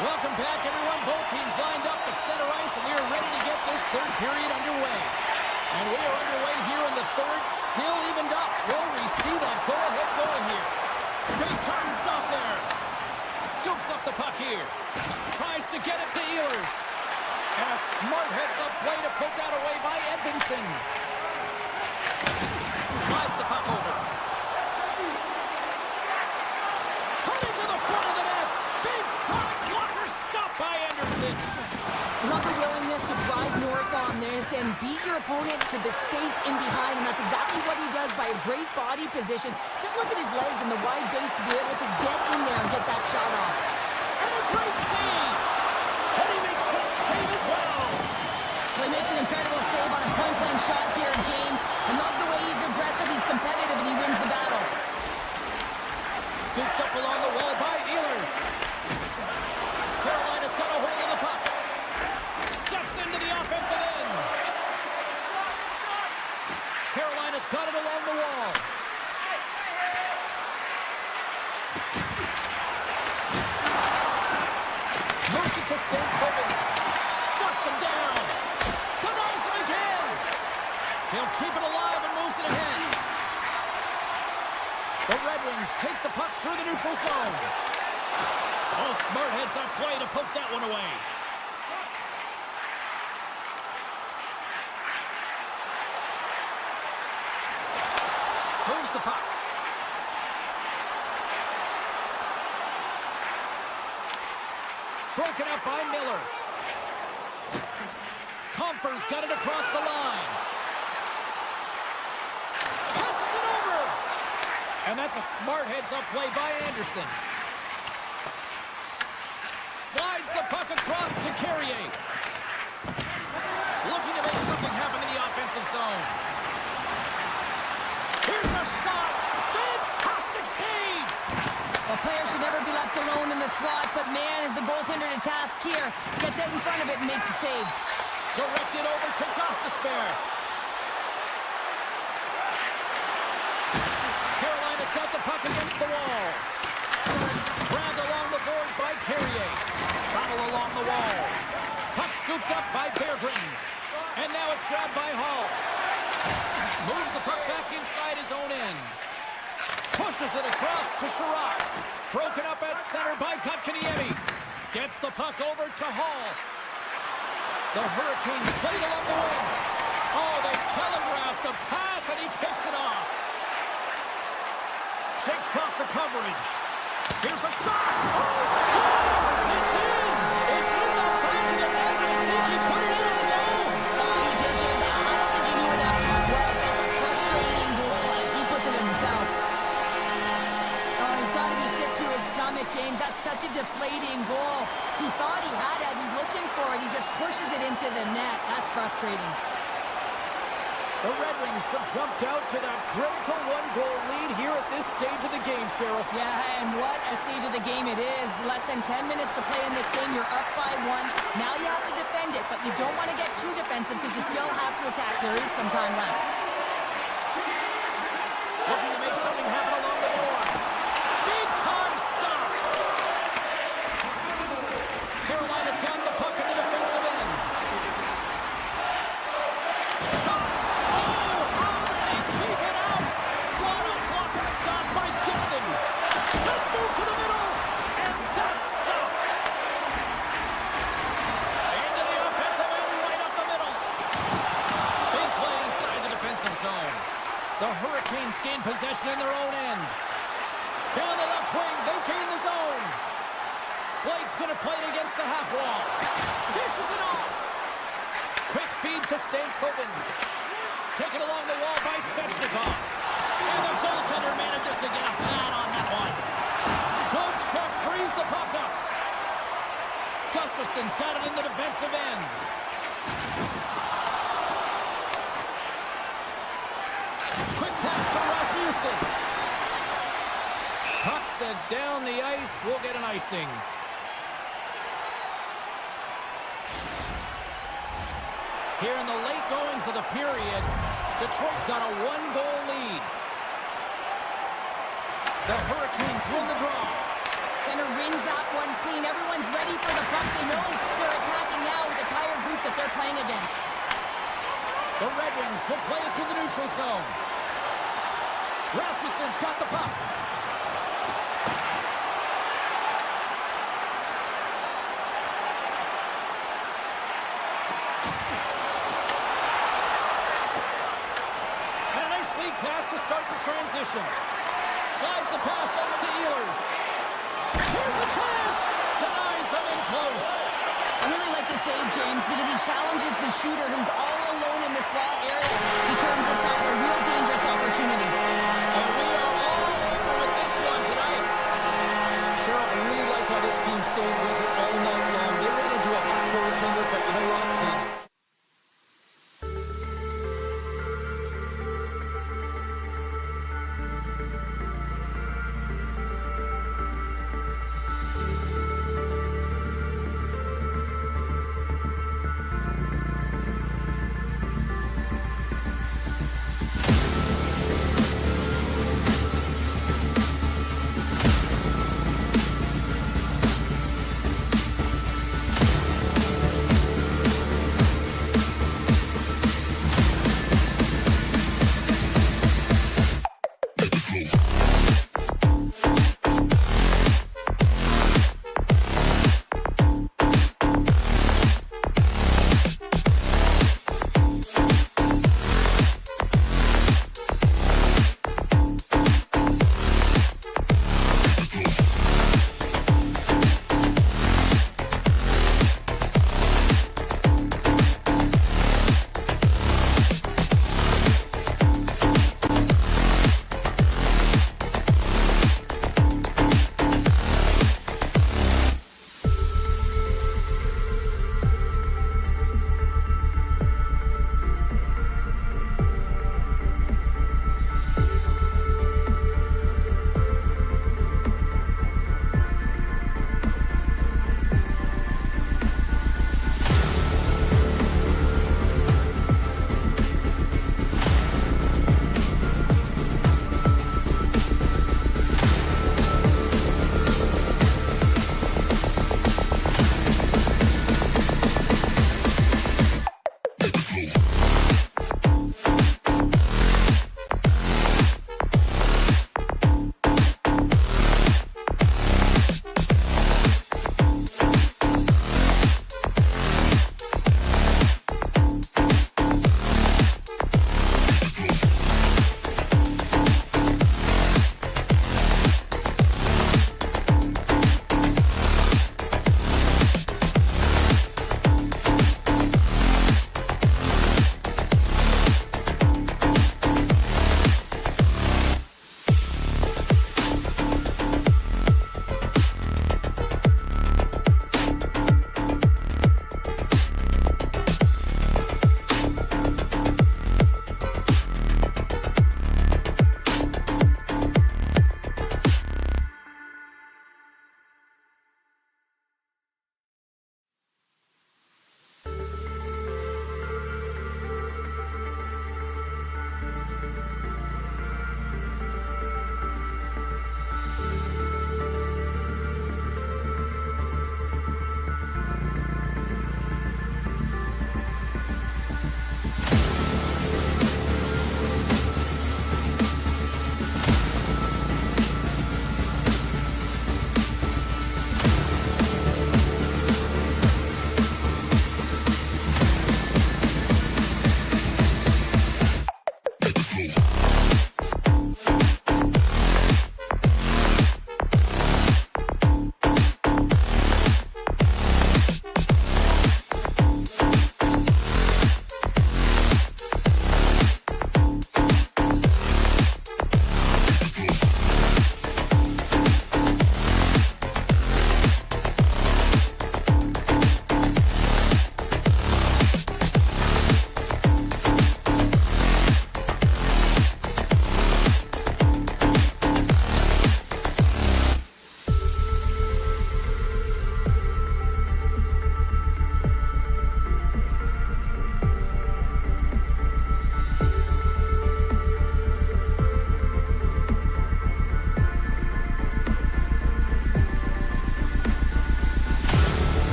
Welcome back, everyone. Both teams lined up at center ice, and we are ready to get this third period underway. And we are underway here in the third, still evened up. Will we see that go-ahead goal here? Big time stop there. Scoops up the puck here. Tries to get it to Ehlers. And a smart heads-up play to put that away by Edmonton. Slides the puck over. Coming to the front of the net. Big time blocker stop by Anderson. Love the willingness to drive north on this and beat your opponent to the space in behind, and that's exactly what he does by a great body position. Just look at his legs and the wide base to be able to get in there and get that shot off. And a great save! And he makes that save as well! Well, he makes an incredible save on a point-blank shot here, James. I love the way he's aggressive, he's competitive, and he wins the battle. Scooped up along the wall by Ehlers. Carolina's got a hold of the puck. Steps into the offensive end. Carolina's got it along the wall. Moves it to Stankoven. Shuts him down. Denies him again. He'll keep it alive and moves it ahead. The Red Wings take the puck through the neutral zone. Oh, smart heads-up play to poke that one away. Moves the puck. Broken up by Miller. Comfer's got it across the line. Passes it over. And that's a smart heads-up play by Anderson. Slides the puck across to Carrier. Looking to make something happen in the offensive zone. Here's a shot. Fantastic save. Well, players should never be left alone in the slot, but man, is the goaltender to task here. Gets out in front of it and makes the save. Directed over to Gostisbehere. Carolina's got the puck against the wall. Grabbed along the boards by Carrier. Battle along the wall. Puck scooped up by Berggren. And now it's grabbed by Hall. Moves the puck back inside his own end. Pushes it across to Sherratt. Broken up at center by Kotkaniemi. Gets the puck over to Hall. The Hurricanes played along the wing. Oh, they telegraphed the pass, and he picks it off. Shakes off the coverage. Here's a shot. Oh, scores! It's in! It's in the back of the net. I think he put it in on his own. Oh, he did, James. I don't think he knew where that puck was. That's a frustrating goal as he puts it in himself. Oh, he's got to be sick to his stomach, James. That's such a deflating goal. He thought he had it. He's looking for it. He just pushes it into the net. That's frustrating. The Red Wings have jumped out to that critical one-goal lead here at this stage of the game, Cheryl. Yeah, and what a stage of the game it is. Less than 10 minutes to play in this game. You're up by 1. Now you have to defend it, but you don't want to get too defensive because you still have to attack. There is some time left. Looking to make something happen along the boards. Big time stop. Carolina's got the puck in the defensive end. Shot. Oh, how did he keep it out? What a blocker stop by Gibson. Let's move to the middle. And that's stopped. Into the offensive end, right up the middle. Big play inside the defensive zone. The Hurricanes gain possession in their own end. Down the left wing, they gain the zone. Blake's going to play it against the half wall. Dishes it off. Quick feed to Stankoven. Taken along the wall by Svechnikov. And the goaltender manages to get a pad on that one. Good truck frees the puck up. Gustafson's got it in the defensive end. Quick pass to Rasmussen. Puck sent down the ice. We'll get an icing. Here in the late goings of the period, Detroit's got a one-goal lead. The Hurricanes win the draw. Center wins that one clean. Everyone's ready for the puck. They know they're attacking now with the tired group that they're playing against. The Red Wings will play it to the neutral zone. Rasmussen's got the puck. And a nice lead pass to start the transition. Slides the pass over to Ehlers. Here's a chance. Denies them in close. I really like the save, James, because he challenges the shooter who's all alone in the slot area. He turns aside a real dangerous opportunity. And we are all over with this one tonight. Cheryl, I really like how this team stayed with it all night long. They ran into a hot goaltender, but you know what?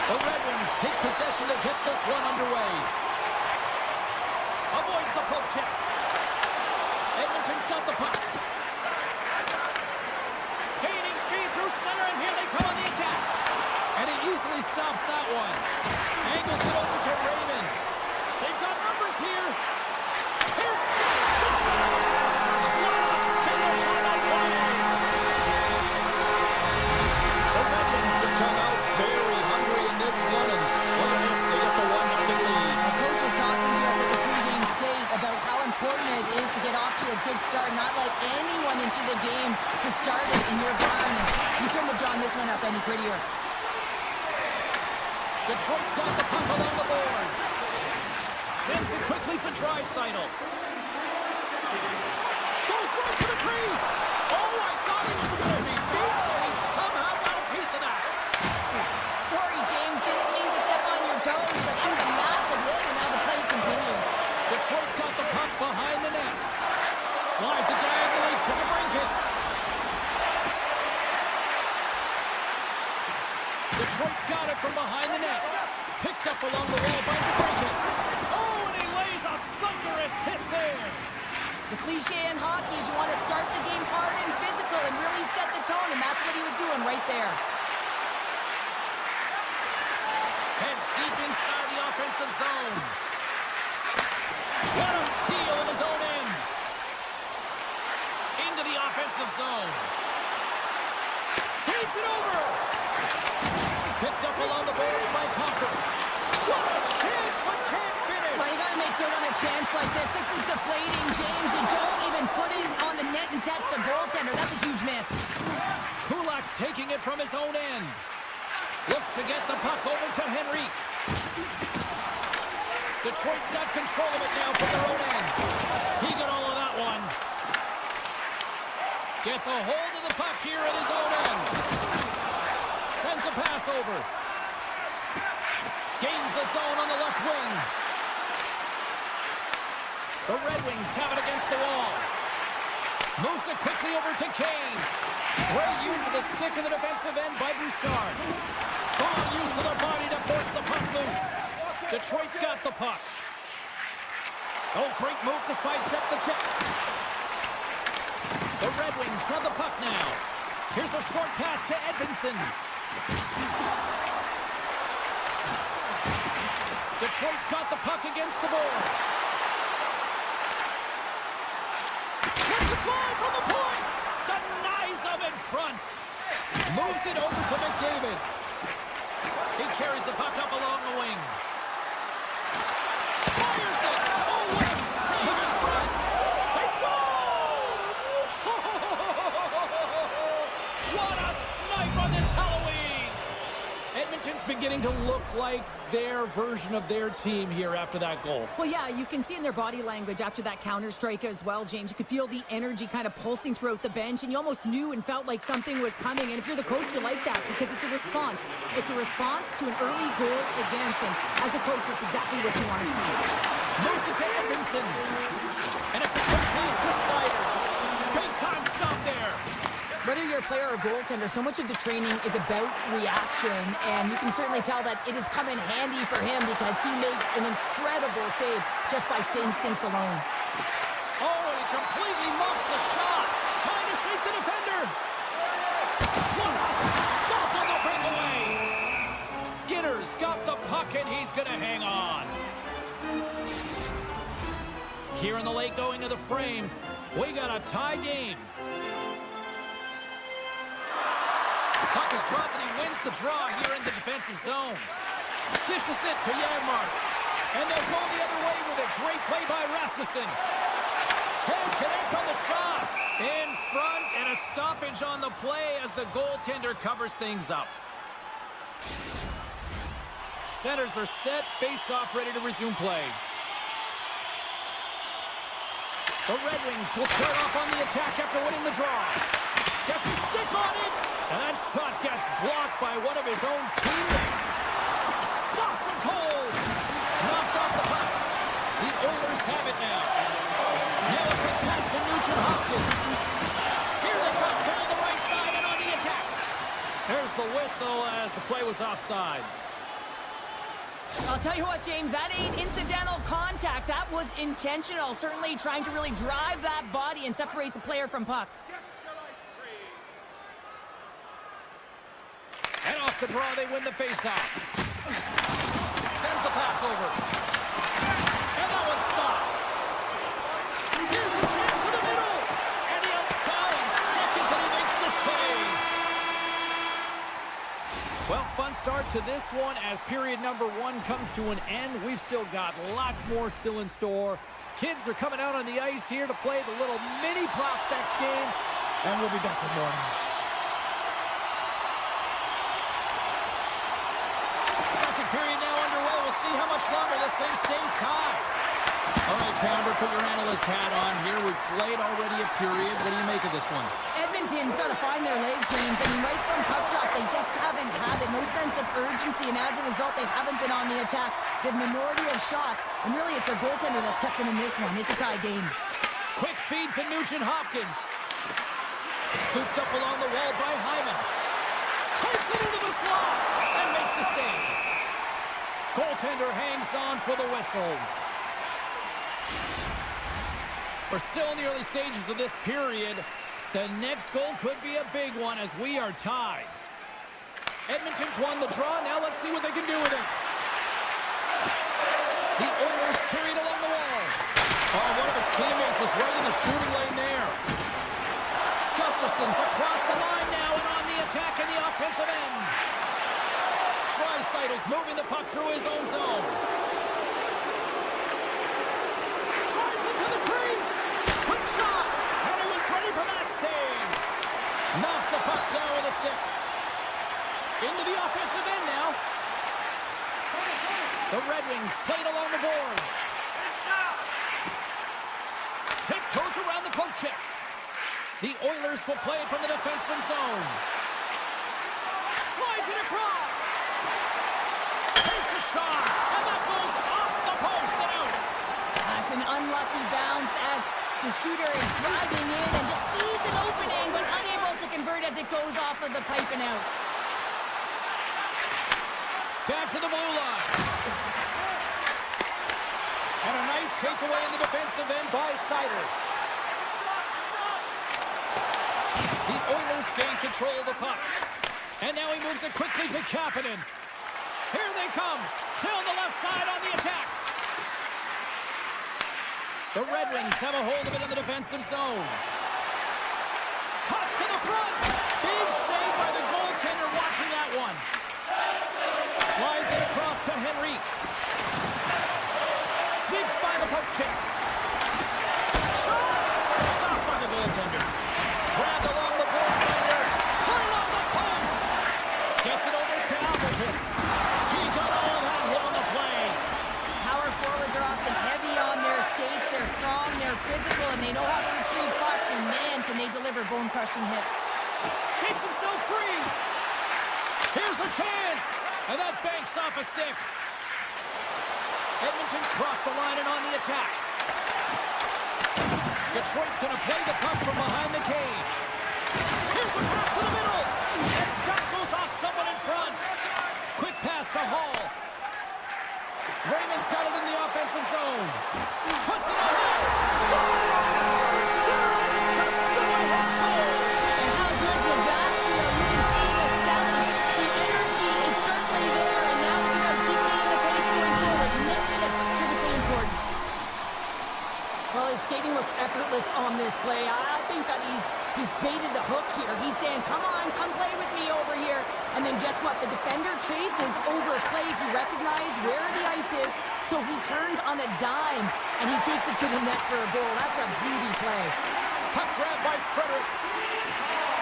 The Red Wings take possession to get this one underway. Avoids the poke check. Edmonton's got the puck. Gaining speed through center, and here they come on the attack. And he easily stops that one. Angles it over to Raymond. They've got numbers here. Here's finish on the play. The Red Wings have come out very hungry in this one, and look at this, they get the 1-0 lead. The coach was talking to us at the pregame skate about how important it is to get off to a good start, not let anyone into the game to start it in your barn. And you couldn't have drawn this one up any prettier. Detroit's got the puck along the boards. Sends it quickly to Draisaitl. Goes right to the crease. Oh, I thought he was going to be beat, and he somehow got a piece of that. Sorry, James, didn't mean to step on your toes, but it was a massive hit, and now the play continues. Detroit's got the puck behind the net. Slides it diagonally to the brinket. Detroit's got it from behind the net. Picked up along the wall by the brinket. Oh, and he lays a thunderous hit there. The cliche in hockey is you want to start the game hard and physical and really set the tone, and that's what he was doing right there. Heads deep inside the offensive zone. What a steal in his own end. Into the offensive zone. Feeds it over. Picked up along the boards by Comfort. What a chance, but can't finish. Well, you got to make good on a chance like this. This is deflating, James. You don't even put it on the net and test the goaltender. That's a huge miss. Kulak's taking it from his own end. Looks to get the puck over to Henrique. Detroit's got control of it now from their own end. He got all of that one. Gets a hold of the puck here at his own end. Sends a pass over. Gains the zone on the left wing. The Red Wings have it against the wall. Moves it quickly over to Kane. Great use of the stick in the defensive end by Bouchard. Strong use of the body to force the puck loose. Detroit's got the puck. Oh, great move to sidestep the check. The Red Wings have the puck now. Here's a short pass to Edmonton. Detroit's got the puck against the boards. Gets a drive from the point. Denies him in front. Moves it over to McDavid. He carries the puck up along the wing. Fires it. Oh, what a save in front. They score! What a snipe on this Halloween. Edmonton's beginning to look like their version of their team here after that goal. Well, yeah, you can see in their body language after that counter strike as well, James. You could feel the energy kind of pulsing throughout the bench, and you almost knew and felt like something was coming. And if you're the coach, you like that because it's a response. It's a response to an early goal against him. As a coach, that's exactly what you want to see. Moves it to Edmonton. And it's a quick pass to Sider. Big time stop there. Whether you're a player or a goaltender, so much of the training is about reaction, and you can certainly tell that it has come in handy for him because he makes an incredible save just by instincts alone. Oh, and he completely muffs the shot. Trying to shake the defender. What a stop on the breakaway. Skinner's got the puck, and he's going to hang on. Here in the late going to the frame, we got a tie game. Puck is dropped, and he wins the draw here in the defensive zone. Dishes it to Janmark. And they'll go the other way with a great play by Rasmussen. Can't connect on the shot. In front, and a stoppage on the play as the goaltender covers things up. Centers are set. Face-off ready to resume play. The Red Wings will start off on the attack after winning the draw. Gets a stick on it, and that shot gets blocked by one of his own teammates. Stops him cold. Knocked off the puck. The Oilers have it now. Now a quick pass to Nugent-Hopkins. Here they come down the right side and on the attack. There's the whistle as the play was offside. I'll tell you what, James, that ain't incidental contact. That was intentional. Certainly trying to really drive that body and separate the player from puck. And off the draw, they win the faceoff. Sends the pass over. And that one's stopped. Here's the chance to the middle. And he outdoes seconds, and he makes the save. Well, fun start to this one as period number 1 comes to an end. We've still got lots more still in store. Kids are coming out on the ice here to play the little mini prospects game. And we'll be back in more. Period now underway. We'll see how much longer this thing stays tied. All right, Pounder, put your analyst hat on here. We've played already a period. What do you make of this one? Edmonton's got to find their legs, James. I mean, right from puck drop, they just haven't had it. No sense of urgency, and as a result, they haven't been on the attack. The minority of shots, and really it's their goaltender that's kept them in this one. It's a tie game. Quick feed to Nugent-Hopkins. Scooped up along the wall by Hyman. Takes it into the slot and makes the save. Goaltender hangs on for the whistle. We're still in the early stages of this period. The next goal could be a big one as we are tied. Edmonton's won the draw. Now let's see what they can do with it. The Oilers carried along the wall. Oh, one of his teammates is right in the shooting lane there. Gustafson's across the line now and on the attack in the offensive end. Draisaitl's moving the puck through his own zone. Drives it to the crease. Quick shot. And he was ready for that save. Knocks the puck down with a stick. Into the offensive end now. The Red Wings played along the boards. Tiptoes around the poke check. The Oilers will play it from the defensive zone. Slides it across. Takes a shot, and that goes off the post and out. That's an unlucky bounce as the shooter is driving in and just sees an opening, but unable to convert as it goes off of the pipe and out. Back to the blue line. And a nice takeaway in the defensive end by Seider. The Oilers gain control of the puck. And now he moves it quickly to Kapanen. Here they come. Down the left side on the attack. The Red Wings have a hold of it in the defensive zone. Cuts to the front. Big save by the goaltender watching that one. Slides it across to Henrique. Sneaks by the poke check. Shot! Stopped by the goaltender. Grabbed along the board by Nurse. Put it on the post. Gets it over to Appleton. He got all of that hit on the play. Power forwards are often heavy on their skates. They're strong, they're physical, and they know how to retrieve pucks. And man, can they deliver bone-crushing hits. Shakes himself free. Here's a chance. And that banks off a stick. Edmonton's crossed the line and on the attack. Detroit's going to play the puck from behind the cage. Here's a pass to the middle. And that goes off someone in front. Quick pass to Hall. Raymond's got it in the offensive zone. Puts it on net. Scores! Scores! The go-ahead goal! And how good does that feel? You can see the selling. The energy is certainly there, and now it's about dictating the pace going forward. Next shift, critically important. Well, his skating looks effortless on this play. I think that he's baited the hook here. He's saying, come on, come play with me over here. And then guess what? The defender chases over plays. He recognizes where the ice is, so he turns on a dime, and he takes it to the net for a goal. That's a beauty play. Puck grab by Frederick.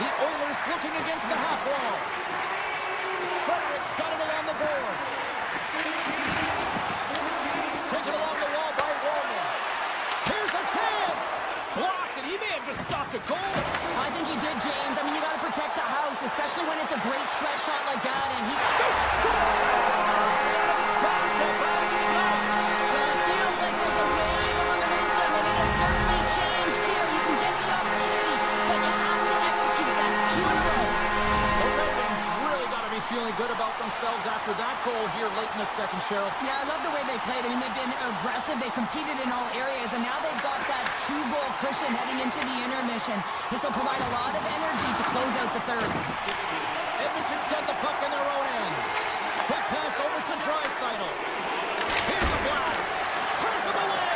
The Oilers looking against the half wall. Frederick's got it along the boards. Taken along the wall by Wallman. Here's a chance. Blocked, and he may have just stopped a goal. I think he did, James. I mean, you got to protect the house, especially when it's a great stretch shot like that, and he... They score! It's back-to-back snaps. Well, it feels like there's a wave of momentum, and it has certainly changed here. You can get the opportunity, but you have to execute. That's 2 in a row. The Red Wings really got to be feeling good about themselves after goal here late in the second, Cheryl. Yeah, I love the way they played. I mean, they've been aggressive. They competed in all areas, and now they've got that 2-goal cushion heading into the intermission. This will provide a lot of energy to close out the third. Edmonton's got the puck in their own end. Quick pass over to Draisaitl. Here's a blast. Turns him away.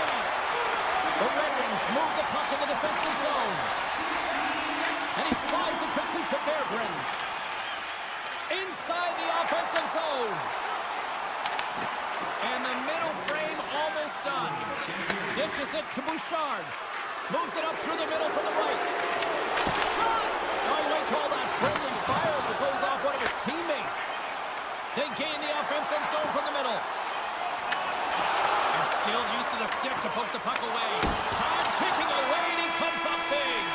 The Red Wings move the puck in the defensive zone. And he slides it quickly to Berggren. Inside the offensive zone. And the middle frame almost done. Dishes it to Bouchard. Moves it up through the middle from the right. Shot! Oh, you might call that friendly fire as it goes off one of his teammates. They gain the offensive zone from the middle. And still use of the stick to poke the puck away. Time ticking away, and he comes up big.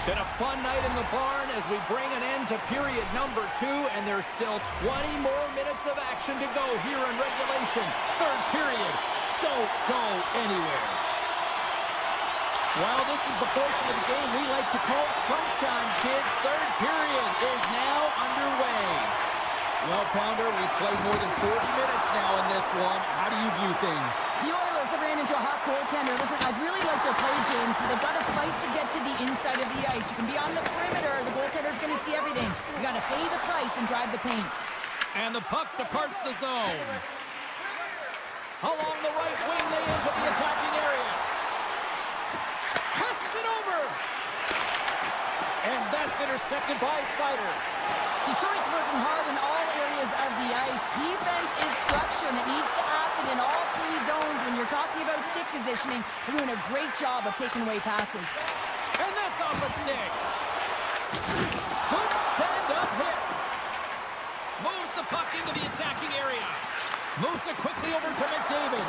Been a fun night in the barn as we bring an end to period number 2, and there's still 20 more minutes of action to go here in regulation. Third period. Don't go anywhere. Well, this is the portion of the game we like to call crunch time, kids. Third period is now underway. Well, Pounder, we've played more than 40 minutes now in this one. How do you view things? The Oilers have ran into a hot goaltender. Listen, I've really liked their play, James, but they've got to fight to get to the inside of the ice. You can be on the perimeter. The goaltender's going to see everything. You got to pay the price and drive the paint. And the puck departs the zone. Along the right wing, they enter the attacking area. Passes it over. And that's intercepted by Seider. Detroit's working hard in all areas of the ice. Defense is structure, and it needs to happen in all 3 zones. When you're talking about stick positioning, they're doing a great job of taking away passes. And that's off a stick. Good stand-up hit. Moves the puck into the attacking area. Moves it quickly over to McDavid.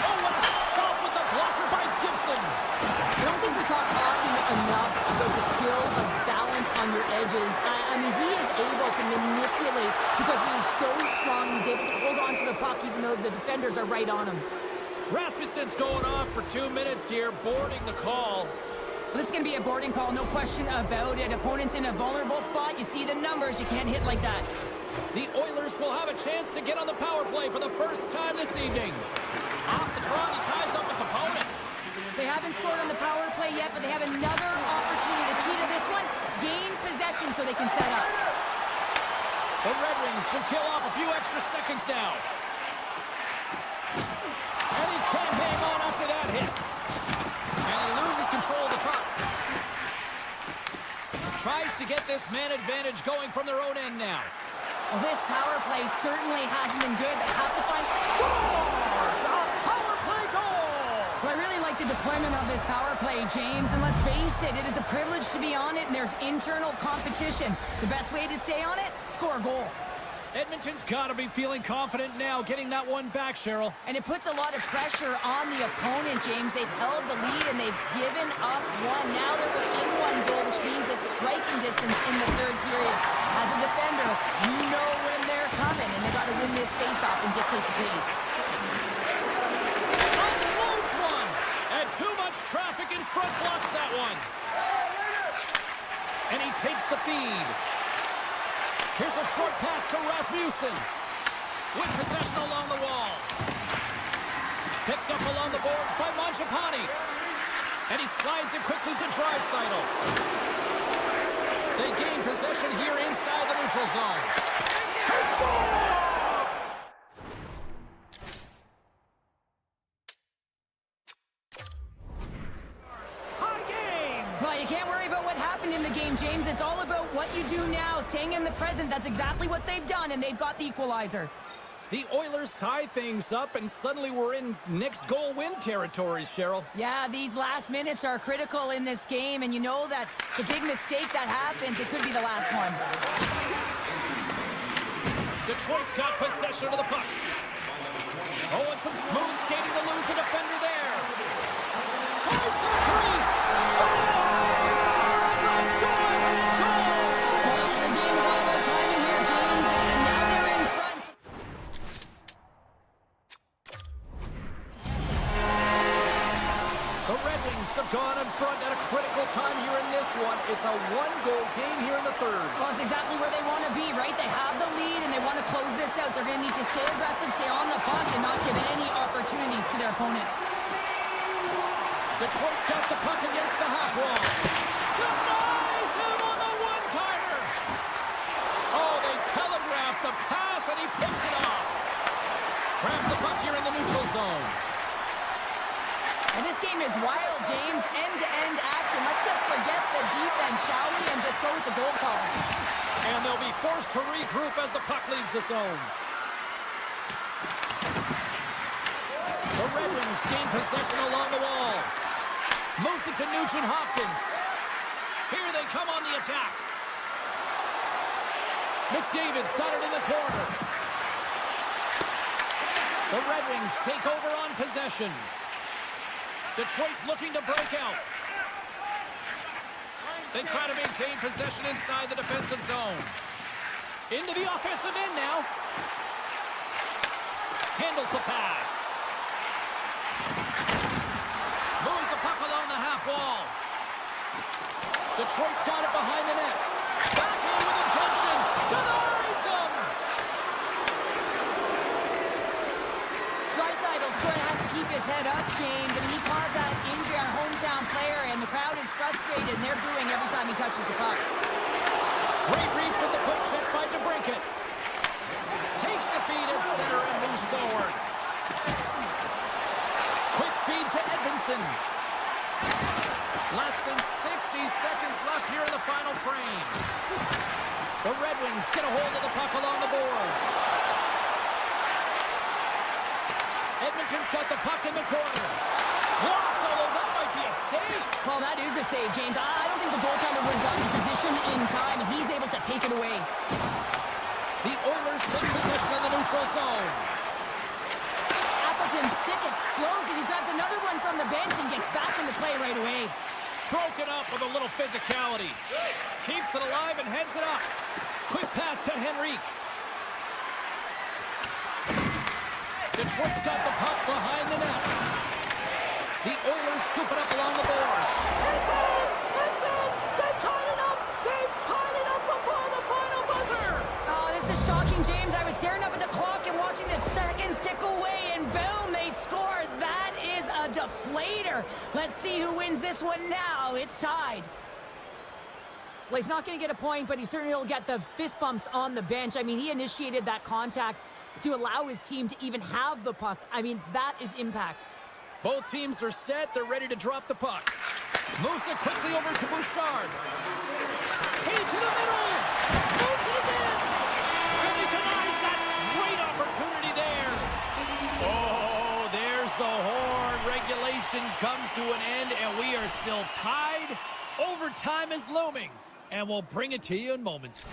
Oh, what a stop with the blocker by Gibson. I don't think we talk often enough about the skill of balance on your edges. I mean, he is able to manipulate because he is so strong. He's able to hold on to the puck even though the defenders are right on him. Rasmussen's going off for 2 minutes here, boarding the call. Well, this is going to be a boarding call, no question about it. Opponent's in a vulnerable spot. You see the numbers. You can't hit like that. The Oilers will have a chance to get on the power play for the first time this evening. Off the draw, he ties up his opponent. They haven't scored on the power play yet, but they have another opportunity. The key to this one, gain possession so they can set up. The Red Wings will kill off a few extra seconds now. And he can't hang on after that hit. And he loses control of the puck. Tries to get this man advantage going from their own end now. Well, this power play certainly hasn't been good. They have to find... Scores! A power play goal! Well, I really like the deployment of this power play, James. And let's face it, it is a privilege to be on it, and there's internal competition. The best way to stay on it, score a goal. Edmonton's got to be feeling confident now, getting that one back, Cheryl. And it puts a lot of pressure on the opponent, James. They've held the lead, and they've given up one. Now they're within 1 goal, which means it's striking distance in the third period. As a defender, you know when they're coming, and they've got to win this face-off and dictate the pace. Unloads one! And too much traffic in front blocks that one. And he takes the feed. Here's a short pass to Rasmussen. With possession along the wall. Picked up along the boards by Mangiapane. And he slides it quickly to Draisaitl. They gain possession here inside the neutral zone. He scores! Well, you can't worry about what happened in the game, James. It's all about what you do now, staying in the present. That's exactly what they've done, and they've got the equalizer. The Oilers tie things up, and suddenly we're in next goal win territories, Cheryl. Yeah, these last minutes are critical in this game, and you know that the big mistake that happens, it could be the last one. Detroit's got possession of the puck. Oh, and some smooth skating to lose the defender there. Tries to the crease. Scores! The game's all about timing here, James, and now they're in front. The Red Wings have gone in front at a critical time here in this one. It's a 1-goal game here in the third. Well, it's exactly where they want to be, right? They have the lead, and they want to close this out. They're going to need to stay aggressive, stay on the puck, and not give any opportunities to their opponent. Detroit's got the puck against the half wall. Denies him on the one-timer. Oh, they telegraphed the pass, and he picks it off. Grabs the puck here in the neutral zone. And this game is wild, James. End-to-end action. Let's just forget the defense, shall we, and just go with the goal calls. And they'll be forced to regroup as the puck leaves the zone. The Red Wings gain possession along the wall. Moves it to Nugent Hopkins. Here they come on the attack. McDavid's got it in the corner. The Red Wings take over on possession. Detroit's looking to break out. They try to maintain possession inside the defensive zone. Into the offensive end now. Handles the pass. Moves the puck along the half wall. Detroit's got it behind the net. Backhand with intention. Denies him. Draisaitl's going to have to keep his head up, James. I mean, he caused that injury on a hometown player, and the crowd is frustrated, and they're booing every time he touches the puck. Great reach with the quick check by DeBrincat. Takes the feed at center and moves forward. Quick feed to Edmonton. Less than 60 seconds left here in the final frame. The Red Wings get a hold of the puck along the boards. Edmonton's got the puck in the corner. Blocked, although that might be a save. Well, that is a save, James. I don't think the goaltender would have gotten to position in time, and he's able to take it away. The Oilers take possession in the neutral zone. Appleton's stick explodes, and he grabs another one from the bench and gets back into play right away. Broken up with a little physicality. Keeps it alive and heads it up. Quick pass to Henrique. Detroit's got the puck behind the net. The Oilers scoop it up along the boards. It's in! It's in! They've tied it up! They've tied it up before the final buzzer! Oh, this is shocking, James. I was staring up at the clock and watching the seconds tick away, and boom, they scored. That is a deflator. Let's see who wins this one now. It's tied. Well, he's not going to get a point, but he certainly will get the fist bumps on the bench. I mean, he initiated that contact to allow his team to even have the puck. I mean, that is impact. Both teams are set. They're ready to drop the puck. Moves it quickly over to Bouchard. Hey, to the middle! Moves it again! And he denies that great opportunity there. Oh, there's the horn. Regulation comes to an end, and we are still tied. Overtime is looming, and we'll bring it to you in moments.